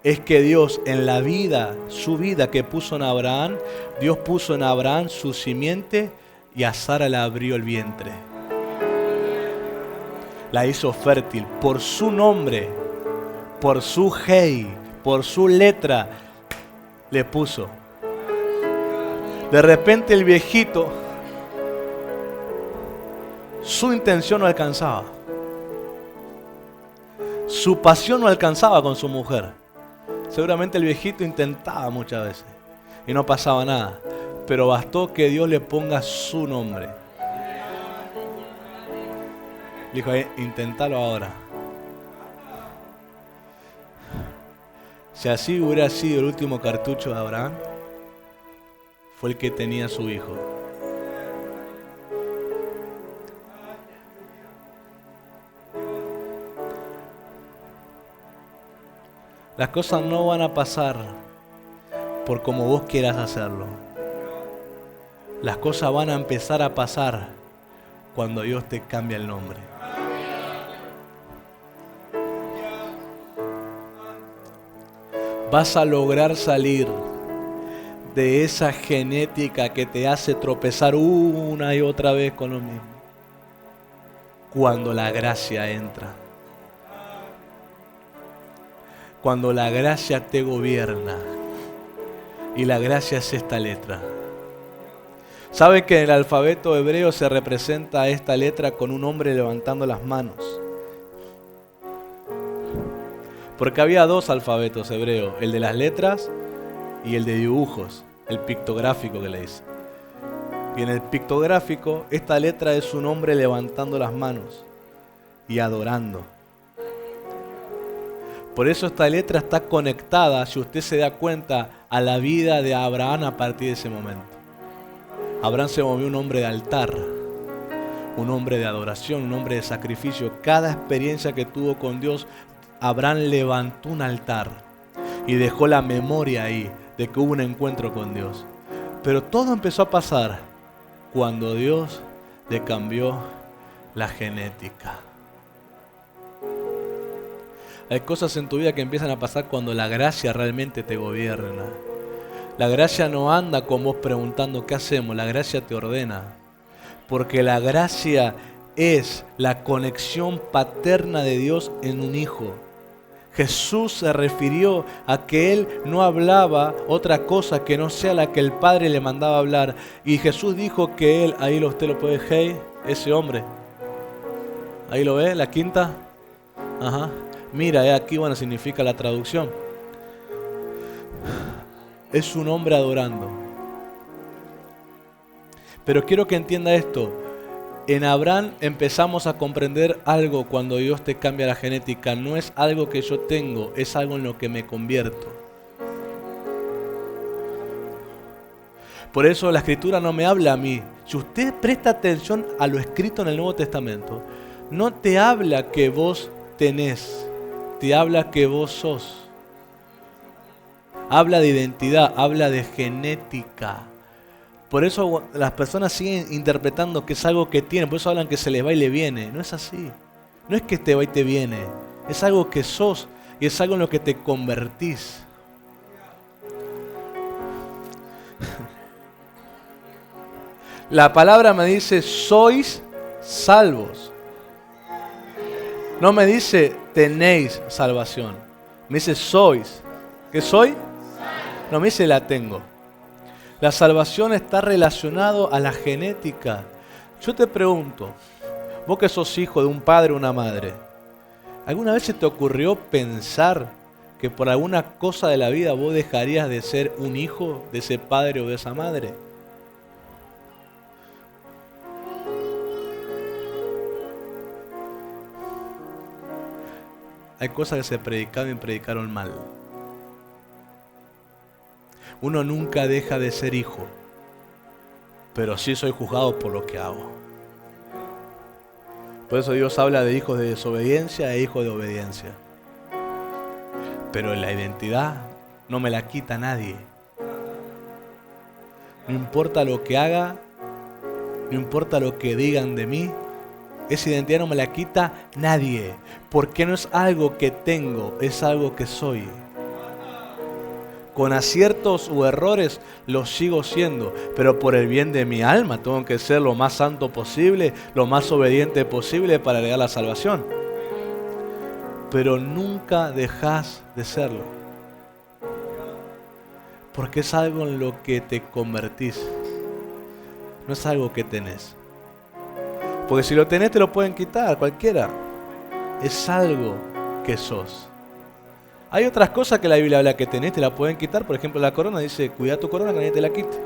Es que Dios en la vida, su vida que puso en Abraham, Dios puso en Abraham su simiente y a Sara le abrió el vientre. La hizo fértil por su nombre, por su hey, por su letra, le puso. De repente el viejito Su intención no alcanzaba. Su pasión no alcanzaba con su mujer. Seguramente el viejito intentaba muchas veces y no pasaba nada. Pero bastó que Dios le ponga su nombre. Le dijo, intentalo ahora. Si así hubiera sido el último cartucho de Abraham, fue el que tenía a su hijo. Las cosas no van a pasar por como vos quieras hacerlo. Las cosas van a empezar a pasar cuando Dios te cambia el nombre. Vas a lograr salir de esa genética que te hace tropezar una y otra vez con lo mismo. Cuando la gracia entra. Cuando la gracia te gobierna. Y la gracia es esta letra. ¿Saben que en el alfabeto hebreo se representa esta letra con un hombre levantando las manos? Porque había dos alfabetos hebreos, el de las letras y el de dibujos, el pictográfico que le dice. Y en el pictográfico, esta letra es un hombre levantando las manos y adorando. Por eso esta letra está conectada, si usted se da cuenta, a la vida de Abraham a partir de ese momento. Abraham se volvió un hombre de altar, un hombre de adoración, un hombre de sacrificio. Cada experiencia que tuvo con Dios, Abraham levantó un altar y dejó la memoria ahí de que hubo un encuentro con Dios. Pero todo empezó a pasar cuando Dios le cambió la genética. Hay cosas en tu vida que empiezan a pasar cuando la gracia realmente te gobierna. La gracia no anda con vos preguntando qué hacemos, la gracia te ordena. Porque la gracia es la conexión paterna de Dios en un hijo. Jesús se refirió a que Él no hablaba otra cosa que no sea la que el Padre le mandaba hablar. Y Jesús dijo que Él, ahí usted lo puede ver, ese hombre. Ahí lo ve, la quinta. Ajá. Mira, aquí bueno significa la traducción. Es un hombre adorando. Pero quiero que entienda esto. En Abraham empezamos a comprender algo cuando Dios te cambia la genética. No es algo que yo tengo, es algo en lo que me convierto. Por eso la Escritura no me habla a mí. Si usted presta atención a lo escrito en el Nuevo Testamento, no te habla que vos tenés, te habla que vos sos. Habla de identidad, habla de genética. Por eso las personas siguen interpretando que es algo que tienen, por eso hablan que se les va y le viene. No es así. No es que te va y te viene. Es algo que sos y es algo en lo que te convertís. La palabra me dice, sois salvos. No me dice, tenéis salvación. Me dice, sois. ¿Qué soy? No me dice, la tengo. La salvación está relacionado a la genética. Yo te pregunto, vos que sos hijo de un padre o una madre, ¿alguna vez se te ocurrió pensar que por alguna cosa de la vida vos dejarías de ser un hijo de ese padre o de esa madre? Hay cosas que se predicaron y predicaron mal. Uno nunca deja de ser hijo, pero sí soy juzgado por lo que hago. Por eso Dios habla de hijos de desobediencia e hijos de obediencia. Pero la identidad no me la quita nadie. No importa lo que haga, no importa lo que digan de mí, esa identidad no me la quita nadie. Porque no es algo que tengo, es algo que soy. Con aciertos o errores lo sigo siendo, pero por el bien de mi alma tengo que ser lo más santo posible, lo más obediente posible para llegar a la salvación. Pero nunca dejas de serlo, porque es algo en lo que te convertís, no es algo que tenés. Porque si lo tenés te lo pueden quitar, cualquiera. Es algo que sos. Hay otras cosas que la Biblia habla que tenés, te la pueden quitar. Por ejemplo, la corona dice, cuida tu corona que nadie te la quite.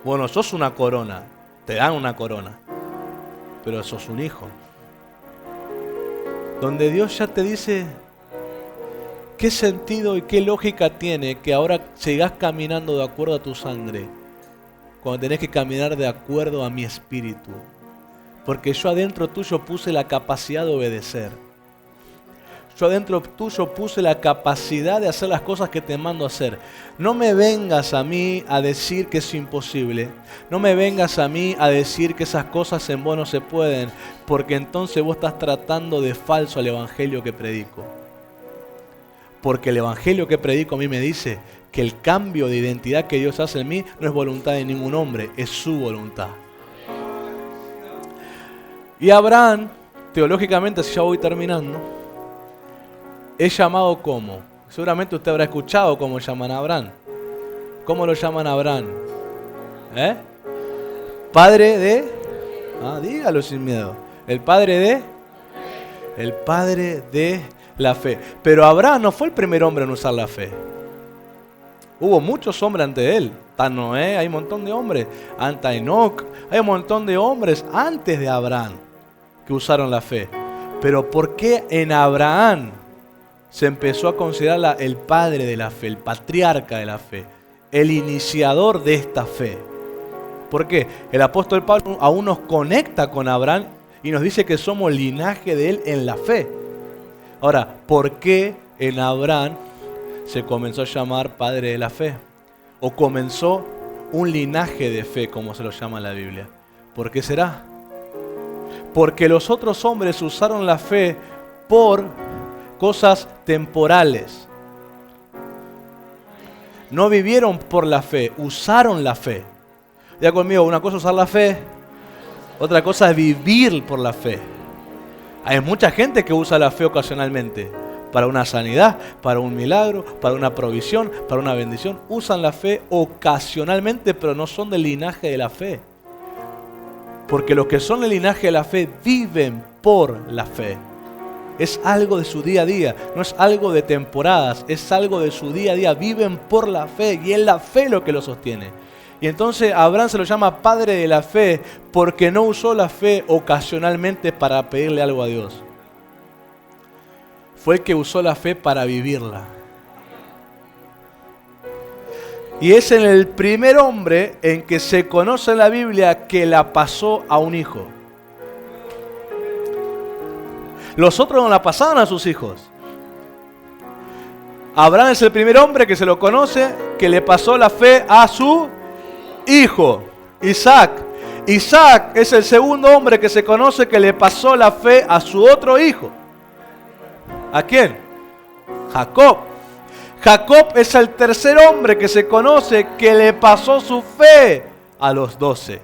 Bueno, sos una corona, te dan una corona, pero sos un hijo. Donde Dios ya te dice, ¿qué sentido y qué lógica tiene que ahora sigas caminando de acuerdo a tu sangre cuando tenés que caminar de acuerdo a mi espíritu? Porque yo adentro tuyo puse la capacidad de obedecer. Yo adentro tuyo puse la capacidad de hacer las cosas que te mando a hacer. No me vengas a mí a decir que es imposible. No me vengas a mí a decir que esas cosas en vos no se pueden, porque entonces vos estás tratando de falso al evangelio que predico. Porque el evangelio que predico a mí me dice que el cambio de identidad que Dios hace en mí no es voluntad de ningún hombre, es su voluntad. Y Abraham, teológicamente, si ya voy terminando, es llamado como. Seguramente usted habrá escuchado cómo llaman a Abraham. ¿Cómo lo llaman a Abraham? Padre de... dígalo sin miedo. El padre de la fe. Pero Abraham no fue el primer hombre en usar la fe. Hubo muchos hombres antes de él. Está Noé, hay un montón de hombres. Anta Enoc, hay un montón de hombres antes de Abraham que usaron la fe. Pero ¿por qué en Abraham se empezó a considerar el padre de la fe, el patriarca de la fe, el iniciador de esta fe? ¿Por qué? El apóstol Pablo aún nos conecta con Abraham y nos dice que somos linaje de él en la fe. Ahora, ¿por qué en Abraham se comenzó a llamar padre de la fe? O comenzó un linaje de fe, como se lo llama en la Biblia. ¿Por qué será? Porque los otros hombres usaron la fe por cosas temporales. No vivieron por la fe, usaron la fe. Ya conmigo, una cosa es usar la fe, otra cosa es vivir por la fe. Hay mucha gente que usa la fe ocasionalmente, para una sanidad, para un milagro, para una provisión, para una bendición. Usan la fe ocasionalmente, pero no son del linaje de la fe. Porque los que son del linaje de la fe viven por la fe. Es algo de su día a día, no es algo de temporadas, es algo de su día a día. Viven por la fe y es la fe lo que lo sostiene. Y entonces Abraham se lo llama padre de la fe porque no usó la fe ocasionalmente para pedirle algo a Dios. Fue el que usó la fe para vivirla. Y es en el primer hombre en que se conoce en la Biblia que la pasó a un hijo. Los otros no la pasaban a sus hijos. Abraham es el primer hombre que se lo conoce, que le pasó la fe a su hijo, Isaac. Isaac es el segundo hombre que se conoce que le pasó la fe a su otro hijo. ¿A quién? Jacob. Jacob es el tercer hombre que se conoce que le pasó su fe a los 12.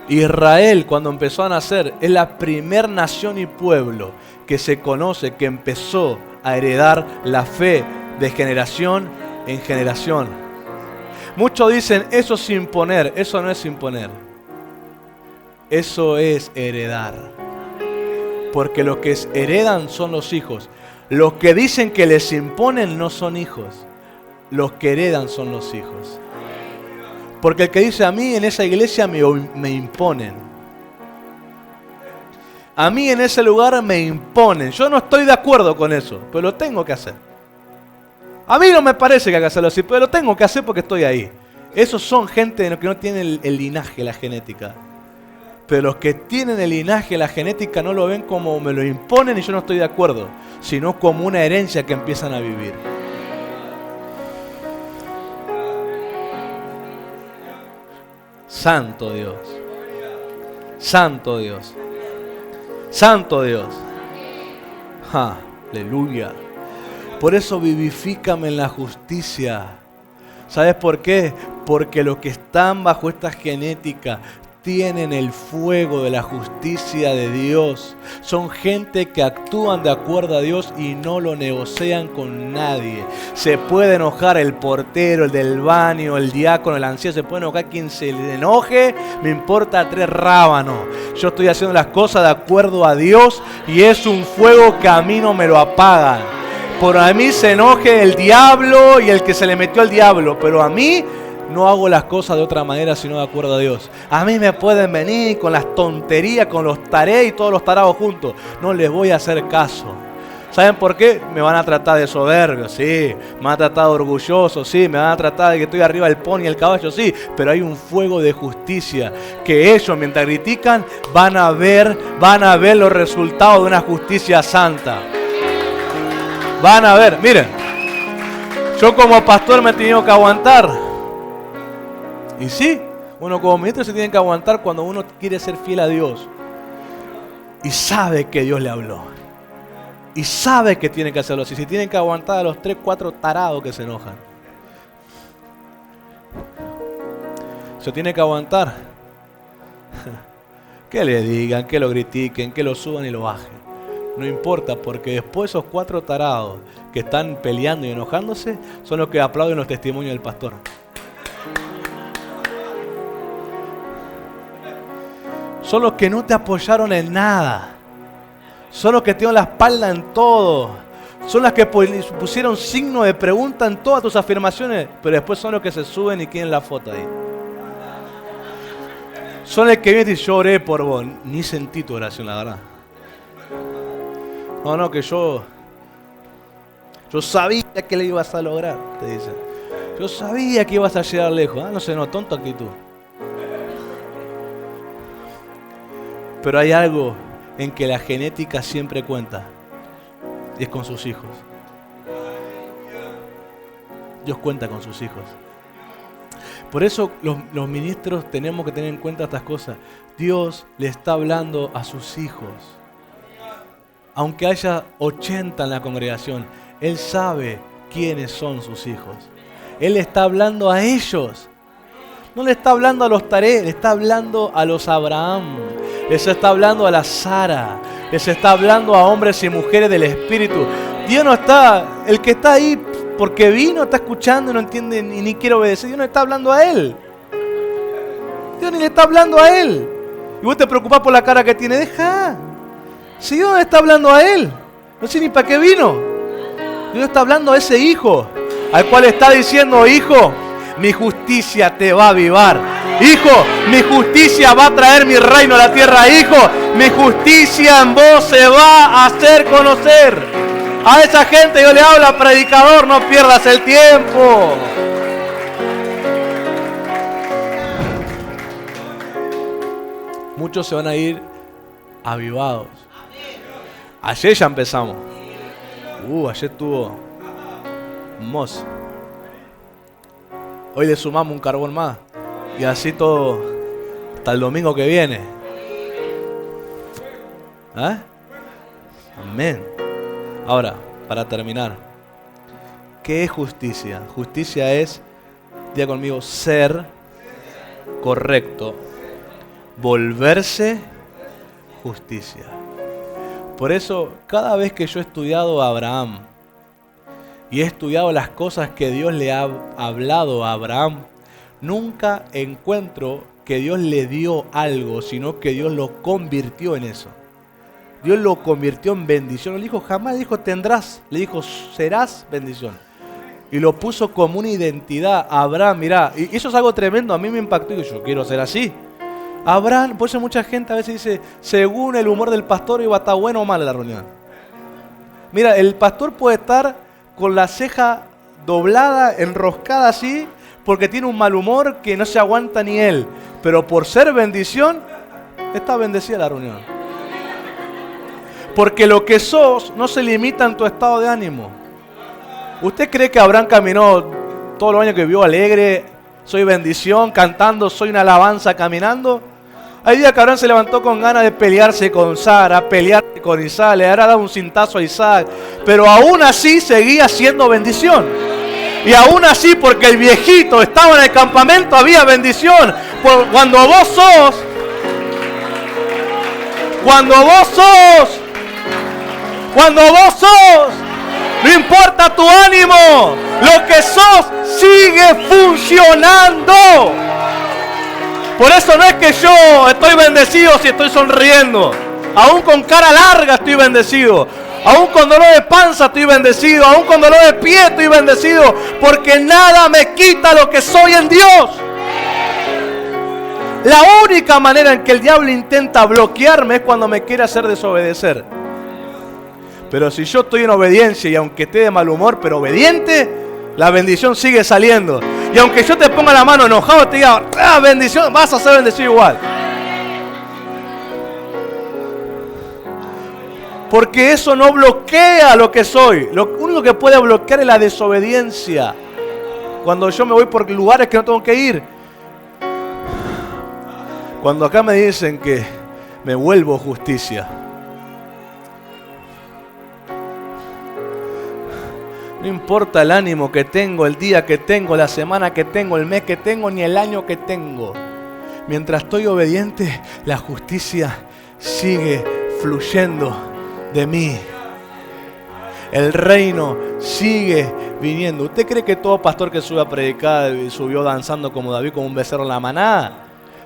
Israel, cuando empezó a nacer, es la primer nación y pueblo que se conoce que empezó a heredar la fe de generación en generación. Muchos dicen, eso es imponer. Eso no es imponer. Eso es heredar. Porque los que heredan son los hijos. Los que dicen que les imponen no son hijos. Los que heredan son los hijos. Porque el que dice, a mí en esa iglesia me imponen. A mí en ese lugar me imponen. Yo no estoy de acuerdo con eso, pero lo tengo que hacer. A mí no me parece que hay que hacerlo así, pero lo tengo que hacer porque estoy ahí. Esos son gente que no tienen el linaje, la genética. Pero los que tienen el linaje, la genética, no lo ven como me lo imponen y yo no estoy de acuerdo, sino como una herencia que empiezan a vivir. Santo Dios. Santo Dios. Santo Dios. Aleluya. Por eso vivifícame en la justicia. ¿Sabes por qué? Porque los que están bajo esta genética tienen el fuego de la justicia de Dios. Son gente que actúan de acuerdo a Dios y no lo negocian con nadie. Se puede enojar el portero, el del baño, el diácono, el anciano. Se puede enojar quien se le enoje. Me importa 3 rábanos. Yo estoy haciendo las cosas de acuerdo a Dios y es un fuego que a mí no me lo apagan. Por a mí se enoje el diablo y el que se le metió al diablo, pero a mí no hago las cosas de otra manera sino de acuerdo a Dios. A mí me pueden venir con las tonterías, con los tarés y todos los tarados juntos. No les voy a hacer caso. ¿Saben por qué? Me van a tratar de soberbio, sí. Me van a tratar de orgulloso, sí. Me van a tratar de que estoy arriba del pony y el caballo, sí. Pero hay un fuego de justicia que ellos, mientras critican, van a ver los resultados de una justicia santa. Van a ver, miren. Yo como pastor me he tenido que aguantar. Y sí, uno como ministro se tiene que aguantar cuando uno quiere ser fiel a Dios. Y sabe que Dios le habló. Y sabe que tiene que hacerlo así. Si tienen que aguantar a los 3, 4 tarados que se enojan. Se tiene que aguantar. Que le digan, que lo critiquen, que lo suban y lo bajen. No importa, porque después esos 4 tarados que están peleando y enojándose son los que aplauden los testimonios del pastor. Son los que no te apoyaron en nada. Son los que te dieron la espalda en todo. Son los que pusieron signo de pregunta en todas tus afirmaciones, pero después son los que se suben y quieren la foto ahí. Son los que vienen y dicen, yo oré por vos. Ni sentí tu oración, la verdad. No, que yo sabía que le ibas a lograr, te dicen. Yo sabía que ibas a llegar lejos. No sé, tonta actitud. Pero hay algo en que la genética siempre cuenta. Y es con sus hijos. Dios cuenta con sus hijos. Por eso los ministros tenemos que tener en cuenta estas cosas. Dios le está hablando a sus hijos. Aunque haya 80 en la congregación, Él sabe quiénes son sus hijos. Él le está hablando a ellos. No le está hablando a los Taré, le está hablando a los Abraham. Les está hablando a la Sara. Les está hablando a hombres y mujeres del Espíritu. Dios no está, el que está ahí porque vino, está escuchando y no entiende y ni quiere obedecer. Dios no está hablando a él. Dios ni le está hablando a él. Y vos te preocupás por la cara que tiene. Deja. Si Dios no está hablando a él, no sé ni para qué vino. Dios está hablando a ese hijo, al cual está diciendo, hijo, mi justicia te va a avivar. Hijo, mi justicia va a traer mi reino a la tierra. Hijo, mi justicia en vos se va a hacer conocer. A esa gente yo le hablo, predicador, no pierdas el tiempo. Muchos se van a ir avivados. Ayer ya empezamos. Ayer estuvo hermoso. Hoy le sumamos un carbón más. Y así todo hasta el domingo que viene. ¿Ah? Amén. Ahora, para terminar, ¿qué es justicia? Justicia es, diga conmigo, ser correcto, volverse justicia. Por eso, cada vez que yo he estudiado a Abraham y he estudiado las cosas que Dios le ha hablado a Abraham, nunca encuentro que Dios le dio algo, sino que Dios lo convirtió en eso. Dios lo convirtió en bendición. No le dijo jamás, le dijo tendrás, le dijo serás bendición. Y lo puso como una identidad. Abraham, mirá, y eso es algo tremendo, a mí me impactó y yo quiero ser así. Abraham, por eso mucha gente a veces dice, según el humor del pastor iba a estar bueno o mal la reunión. Mira, el pastor puede estar con la ceja doblada, enroscada así, porque tiene un mal humor que no se aguanta ni él. Pero por ser bendición, está bendecida la reunión. Porque lo que sos no se limita en tu estado de ánimo. ¿Usted cree que Abraham caminó todos los años que vivió alegre? Soy bendición, cantando, soy una alabanza, caminando. Hay días que Abraham se levantó con ganas de pelearse con Sara, pelearse con Isaac, le habrá dado un cintazo a Isaac. Pero aún así seguía siendo bendición. Y aún así, porque el viejito estaba en el campamento, había bendición. Cuando vos sos Cuando vos sos, no importa tu ánimo, lo que sos sigue funcionando. Por eso no es que yo estoy bendecido si estoy sonriendo. Aún con cara larga estoy bendecido. Aún con dolor de panza estoy bendecido. Aún con dolor de pie estoy bendecido. Porque nada me quita lo que soy en Dios. La única manera en que el diablo intenta bloquearme es cuando me quiere hacer desobedecer. Pero si yo estoy en obediencia y aunque esté de mal humor, pero obediente, la bendición sigue saliendo. Y aunque yo te ponga la mano enojado, te diga, bendición, vas a ser bendecido igual. Porque eso no bloquea lo que soy. Lo único que puede bloquear es la desobediencia. Cuando yo me voy por lugares que no tengo que ir. Cuando acá me dicen que me vuelvo justicia. No importa el ánimo que tengo, el día que tengo, la semana que tengo, el mes que tengo, ni el año que tengo. Mientras estoy obediente, la justicia sigue fluyendo de mí. El reino sigue viniendo. ¿Usted cree que todo pastor que sube a predicar subió danzando como David, como un becerro en la manada?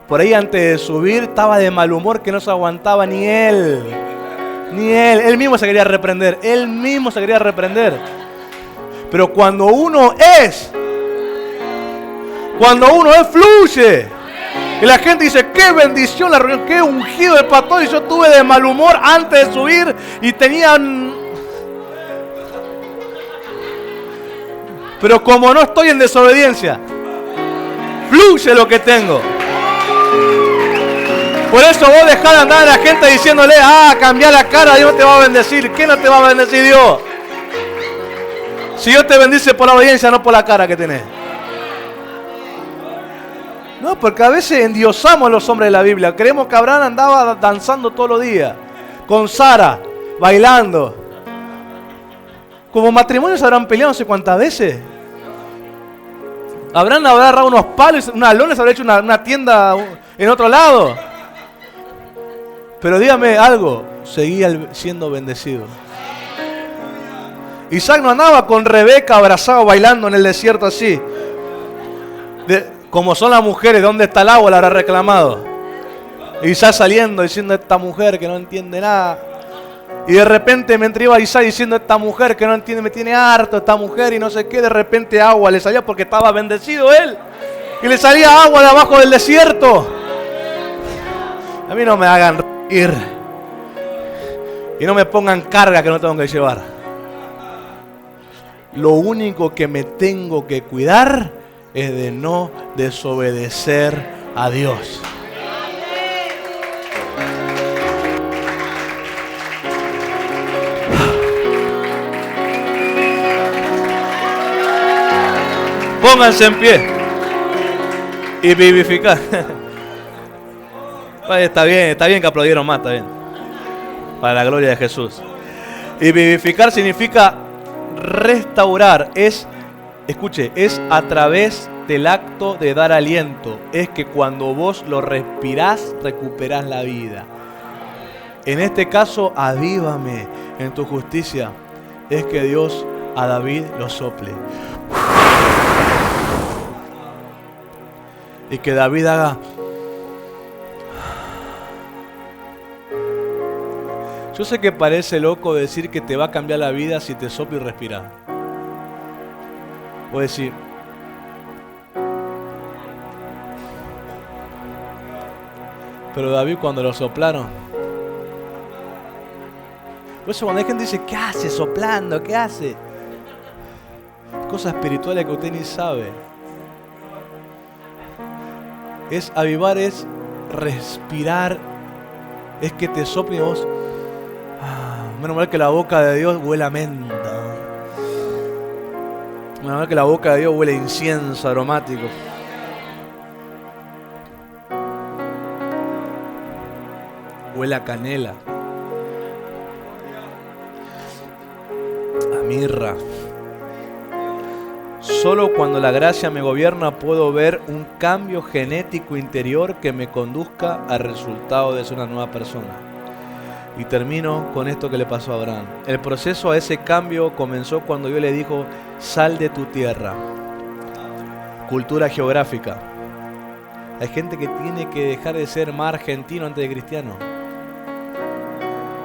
Por ahí antes de subir estaba de mal humor que no se aguantaba ni él. Ni él. Él mismo se quería reprender. Pero cuando uno es, fluye. Y la gente dice, qué bendición la reunión, qué ungido el pastor. Y yo estuve de mal humor antes de subir y tenían... Pero como no estoy en desobediencia, fluye lo que tengo. Por eso vos dejá de andar a la gente diciéndole, cambia la cara, Dios te va a bendecir. ¿Quién no te va a bendecir, Dios? Si Dios te bendice por la obediencia, no por la cara que tenés. No, porque a veces endiosamos a los hombres de la Biblia. Creemos que Abraham andaba danzando todos los días. Con Sara, bailando. Como matrimonios habrán peleado no sé cuántas veces. Abraham habrá agarrado unos palos, unas lonas, habrá hecho una tienda en otro lado. Pero dígame algo, seguía siendo bendecido. Isaac no andaba con Rebeca abrazado bailando en el desierto así. Como son las mujeres, ¿dónde está el agua? La habrá reclamado. Isaac saliendo diciendo, esta mujer que no entiende nada. Y de repente mientras iba Isaac diciendo, esta mujer que no entiende, me tiene harto esta mujer y no sé qué, de repente agua le salía porque estaba bendecido él. Y le salía agua de abajo del desierto. A mí no me hagan ir. Y no me pongan carga que no tengo que llevar. Lo único que me tengo que cuidar es de no desobedecer a Dios. Pónganse en pie y vivificar. Está bien que aplaudieron más, está bien. Para la gloria de Jesús. Y vivificar significa restaurar, escuche, es a través del acto de dar aliento. Es que cuando vos lo respirás, recuperás la vida. En este caso, avívame en tu justicia. Es que Dios a David lo sople. Y que David haga... Yo sé que parece loco decir que te va a cambiar la vida si te soplo y respiras. O decir, pero David cuando lo soplaron. Por eso cuando hay gente dice, ¿qué hace soplando? ¿Qué hace? Cosas espirituales que usted ni sabe. Es avivar, es respirar, es que te sople y vos... menos mal que la boca de Dios huele a menta. Menos mal que la boca de Dios huele a incienso aromático. Huele a canela. A mirra. Solo cuando la gracia me gobierna puedo ver un cambio genético interior que me conduzca al resultado de ser una nueva persona. Y termino con esto que le pasó a Abraham. El proceso a ese cambio comenzó cuando Dios le dijo, sal de tu tierra. Cultura geográfica. Hay gente que tiene que dejar de ser más argentino antes de cristiano.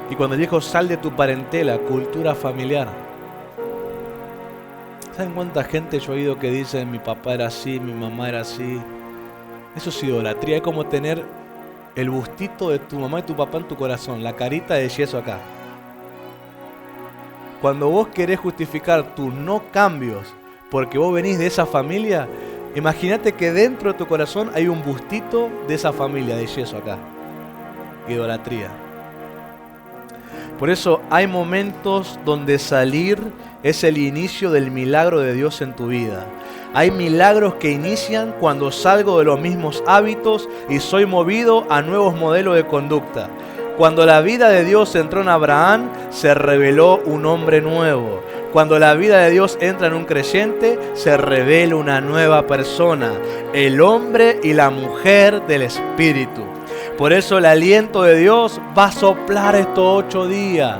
Y cuando dijo, sal de tu parentela, cultura familiar. ¿Saben cuánta gente yo he oído que dice, mi papá era así, mi mamá era así? Eso es idolatría, es como tener el bustito de tu mamá y tu papá en tu corazón, la carita de yeso acá. Cuando vos querés justificar tus no cambios porque vos venís de esa familia, imagínate que dentro de tu corazón hay un bustito de esa familia de yeso acá. Idolatría. Por eso hay momentos donde salir es el inicio del milagro de Dios en tu vida. Hay milagros que inician cuando salgo de los mismos hábitos y soy movido a nuevos modelos de conducta. Cuando la vida de Dios entró en Abraham, se reveló un hombre nuevo. Cuando la vida de Dios entra en un creyente, se revela una nueva persona, el hombre y la mujer del Espíritu. Por eso el aliento de Dios va a soplar estos 8 días.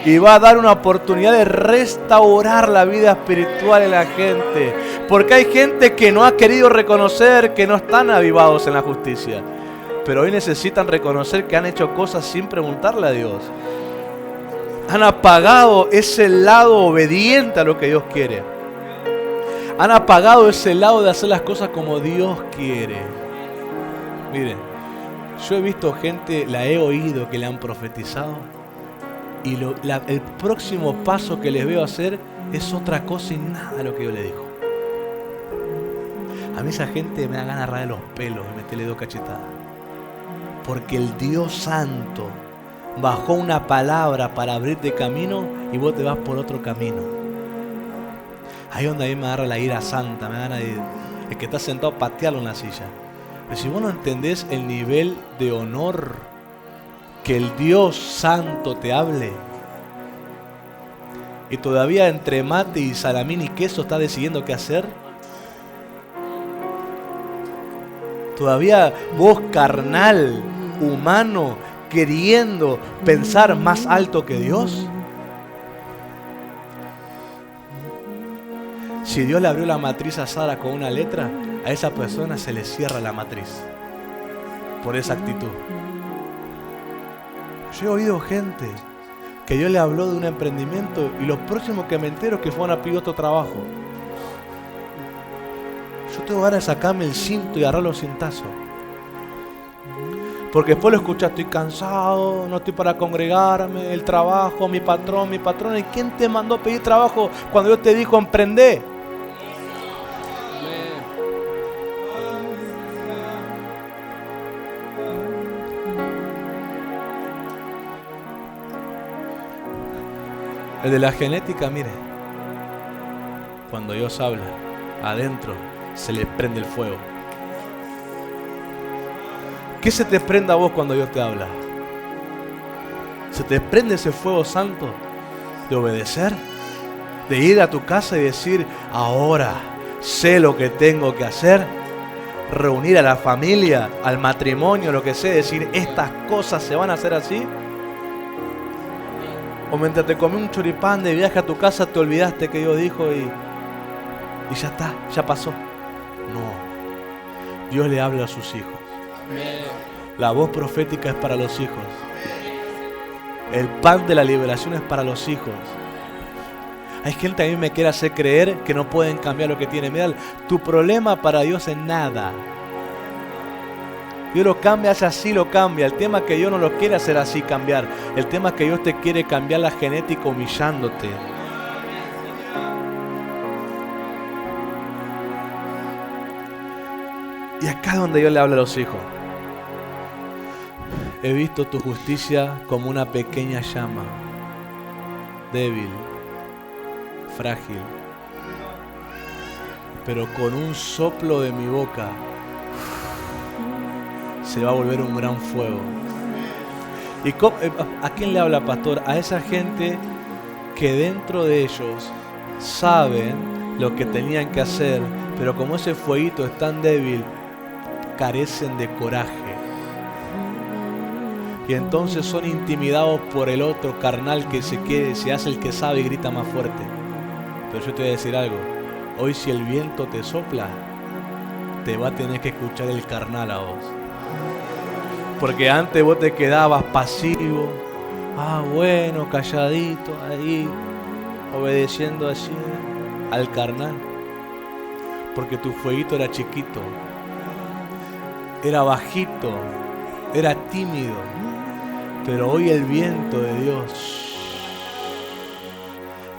Y va a dar una oportunidad de restaurar la vida espiritual en la gente. Porque hay gente que no ha querido reconocer que no están avivados en la justicia. Pero hoy necesitan reconocer que han hecho cosas sin preguntarle a Dios. Han apagado ese lado obediente a lo que Dios quiere. Han apagado ese lado de hacer las cosas como Dios quiere. Miren, yo he visto gente, la he oído que le han profetizado. Y el próximo paso que les veo hacer es otra cosa y nada de lo que yo le digo. A mí esa gente me da ganas de agarrar los pelos y meterle 2 cachetadas. Porque el Dios Santo bajó una palabra para abrirte camino y vos te vas por otro camino. Ahí es donde a mí me agarra la ira santa, me da ganas de el que está sentado patearlo en la silla. Pero si vos no entendés el nivel de honor que el Dios Santo te hable, y todavía entre mate y salamín y queso estás decidiendo qué hacer, todavía vos carnal, humano, queriendo pensar más alto que Dios. Si Dios le abrió la matriz a Sara con una letra, a esa persona se le cierra la matriz por esa actitud. Yo he oído gente que Dios le habló de un emprendimiento y lo próximo que me entero es que fueron a pedir otro trabajo. Yo tengo ganas de sacarme el cinto y agarrarlo cintazo. Porque después lo escuchas, estoy cansado, no estoy para congregarme, el trabajo, mi patrón. ¿Y quién te mandó a pedir trabajo cuando Dios te dijo emprendé? El de la genética, mire, cuando Dios habla, adentro se le prende el fuego. ¿Qué se te prende a vos cuando Dios te habla? ¿Se te prende ese fuego santo de obedecer? De ir a tu casa y decir, ahora sé lo que tengo que hacer. Reunir a la familia, al matrimonio, lo que sé, decir, estas cosas se van a hacer así. O mientras te comí un choripán de viaje a tu casa te olvidaste que Dios dijo y ya está, ya pasó. No, Dios le habla a sus hijos. La voz profética es para los hijos. El pan de la liberación es para los hijos. Hay gente que a mí me quiere hacer creer que no pueden cambiar lo que tienen. Mirá, tu problema para Dios es nada. Dios lo cambia, hace así, lo cambia. El tema es que Dios no lo quiere hacer así, cambiar. El tema es que Dios te quiere cambiar la genética humillándote. Y acá es donde Dios le habla a los hijos. He visto tu justicia como una pequeña llama, débil, frágil, pero con un soplo de mi boca se va a volver un gran fuego. ¿Y a quién le habla, pastor? A esa gente que dentro de ellos saben lo que tenían que hacer, pero como ese fueguito es tan débil, carecen de coraje. Y entonces son intimidados por el otro carnal que se hace el que sabe y grita más fuerte. Pero yo te voy a decir algo. Hoy si el viento te sopla, te va a tener que escuchar el carnal a vos. Porque antes vos te quedabas pasivo. Bueno, calladito ahí, obedeciendo así al carnal. Porque tu fueguito era chiquito, era bajito, era tímido. Pero hoy el viento de Dios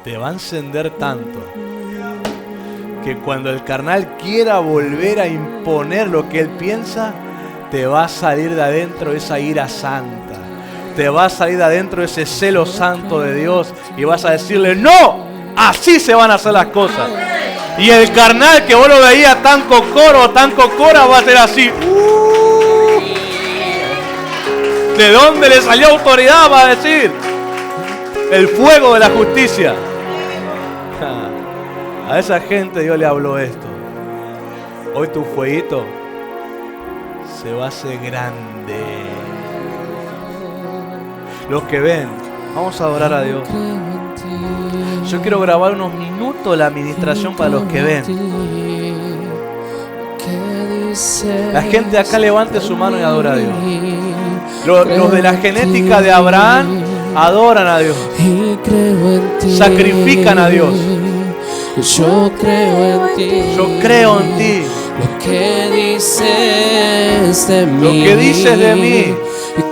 te va a encender tanto que cuando el carnal quiera volver a imponer lo que él piensa, te va a salir de adentro esa ira santa. Te va a salir de adentro ese celo santo de Dios y vas a decirle, ¡no! Así se van a hacer las cosas. Y el carnal que vos lo veías tan cocoro, tan cocora, va a ser así. ¿De dónde le salió autoridad? Va a decir. El fuego de la justicia. A esa gente Dios le habló esto. Hoy tu fueguito se va a hacer grande. Los que ven, vamos a adorar a Dios. Yo quiero grabar unos minutos de la administración para los que ven. La gente acá levante su mano y adora a Dios. Los de la genética de Abraham adoran a Dios. Sacrifican a Dios. Yo creo en ti. Yo creo en ti. Lo que dices de mí. Lo que dices de mí.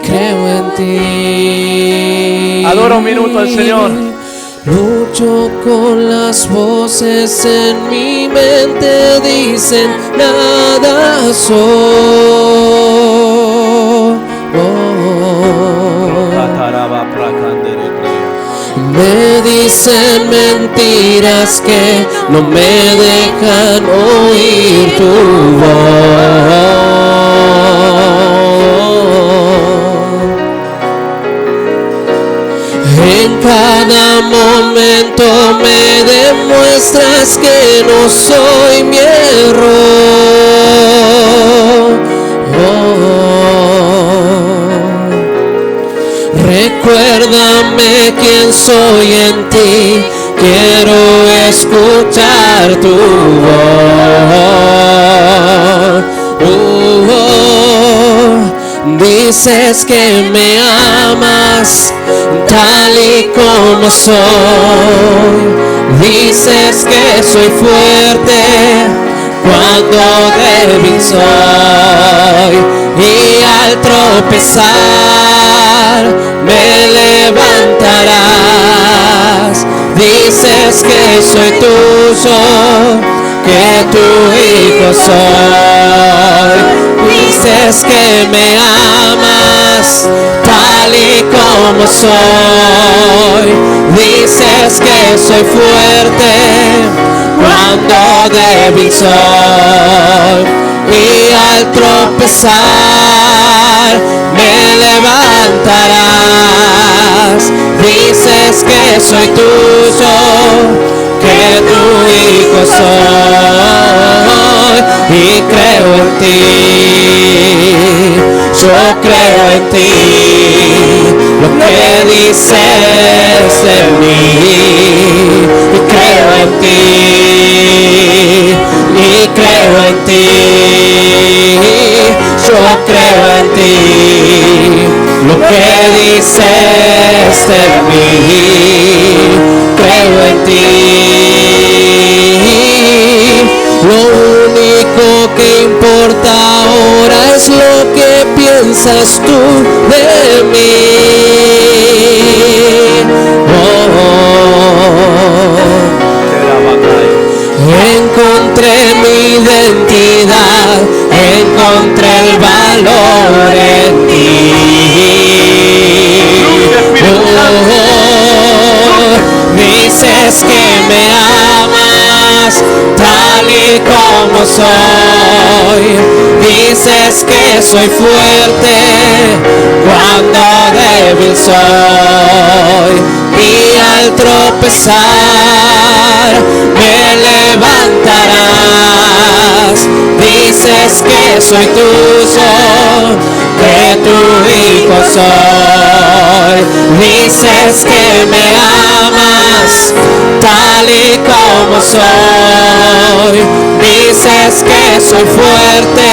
Creo en ti. Adora un minuto al Señor. Lucho con las voces en mi mente, dicen nada soy. Me dicen mentiras que no me dejan oír tu voz. En cada momento me demuestras que no soy mi error. Recuérdame quién soy en ti, quiero escuchar tu voz. Dices que me amas tal y como soy. Dices que soy fuerte cuando débil soy. Y al tropezar me levantarás. Dices que soy tuyo, que tu hijo soy. Dices que me amas tal y como soy. Dices que soy fuerte cuando débil soy. Y al tropezar me levantarás. Dices que soy tuyo, que tu hijo soy. Y creo en ti, yo creo en ti. Lo que dices de mí, y creo en ti, y creo en ti. Yo creo en ti. Lo que dices de mí, creo en ti. Lo único que importa ahora es lo que piensas tú de mí. Encontré mi identidad, encontré el valor en ti. Dices que me amas tal y como soy. Dices que soy fuerte cuando débil soy. Y al tropezar me levantarás. Dices que soy tuyo, que tu hijo soy. Dices que me amas tal y como soy. Dices que soy fuerte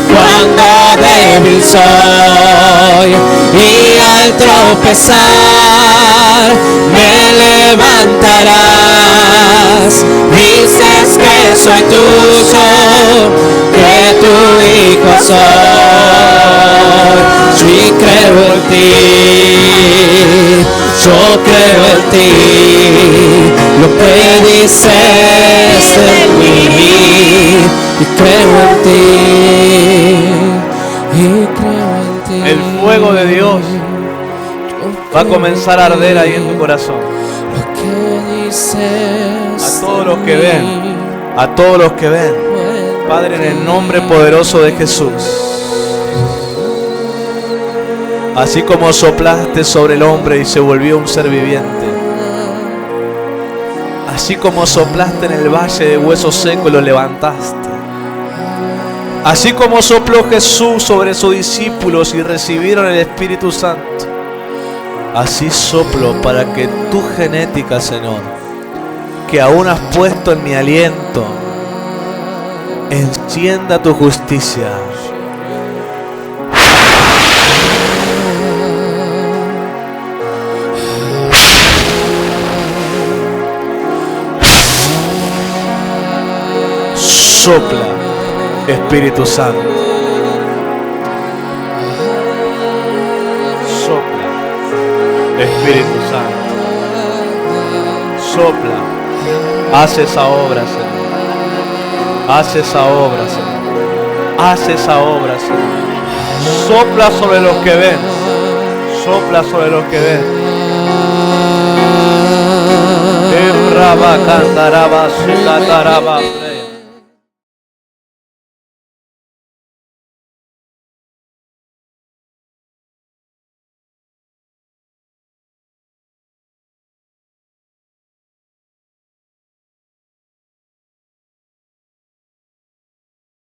cuando débil soy, y al tropezar me levantarás. Dices que soy tuyo, que tu hijo soy. Yo creo en ti, yo creo en ti, lo que dices de mí, y creo en ti, y creo en ti. El fuego de Dios va a comenzar a arder ahí en tu corazón. Lo que dices A todos los que ven, a todos los que ven, Padre, en el nombre poderoso de Jesús. Así como soplaste sobre el hombre y se volvió un ser viviente, así como soplaste en el valle de huesos secos y lo levantaste, así como sopló Jesús sobre sus discípulos y recibieron el Espíritu Santo, así soplo para que tu genética, Señor, que aún has puesto en mi aliento, encienda tu justicia. Sopla, Espíritu Santo. Sopla, Espíritu Santo. Sopla. Haz esa obra, Señor. Haz esa obra, Señor. Haz esa obra, Señor. Sopla sobre los que ven. Sopla sobre los que ven. Emraba, cantaraba, sucataraba.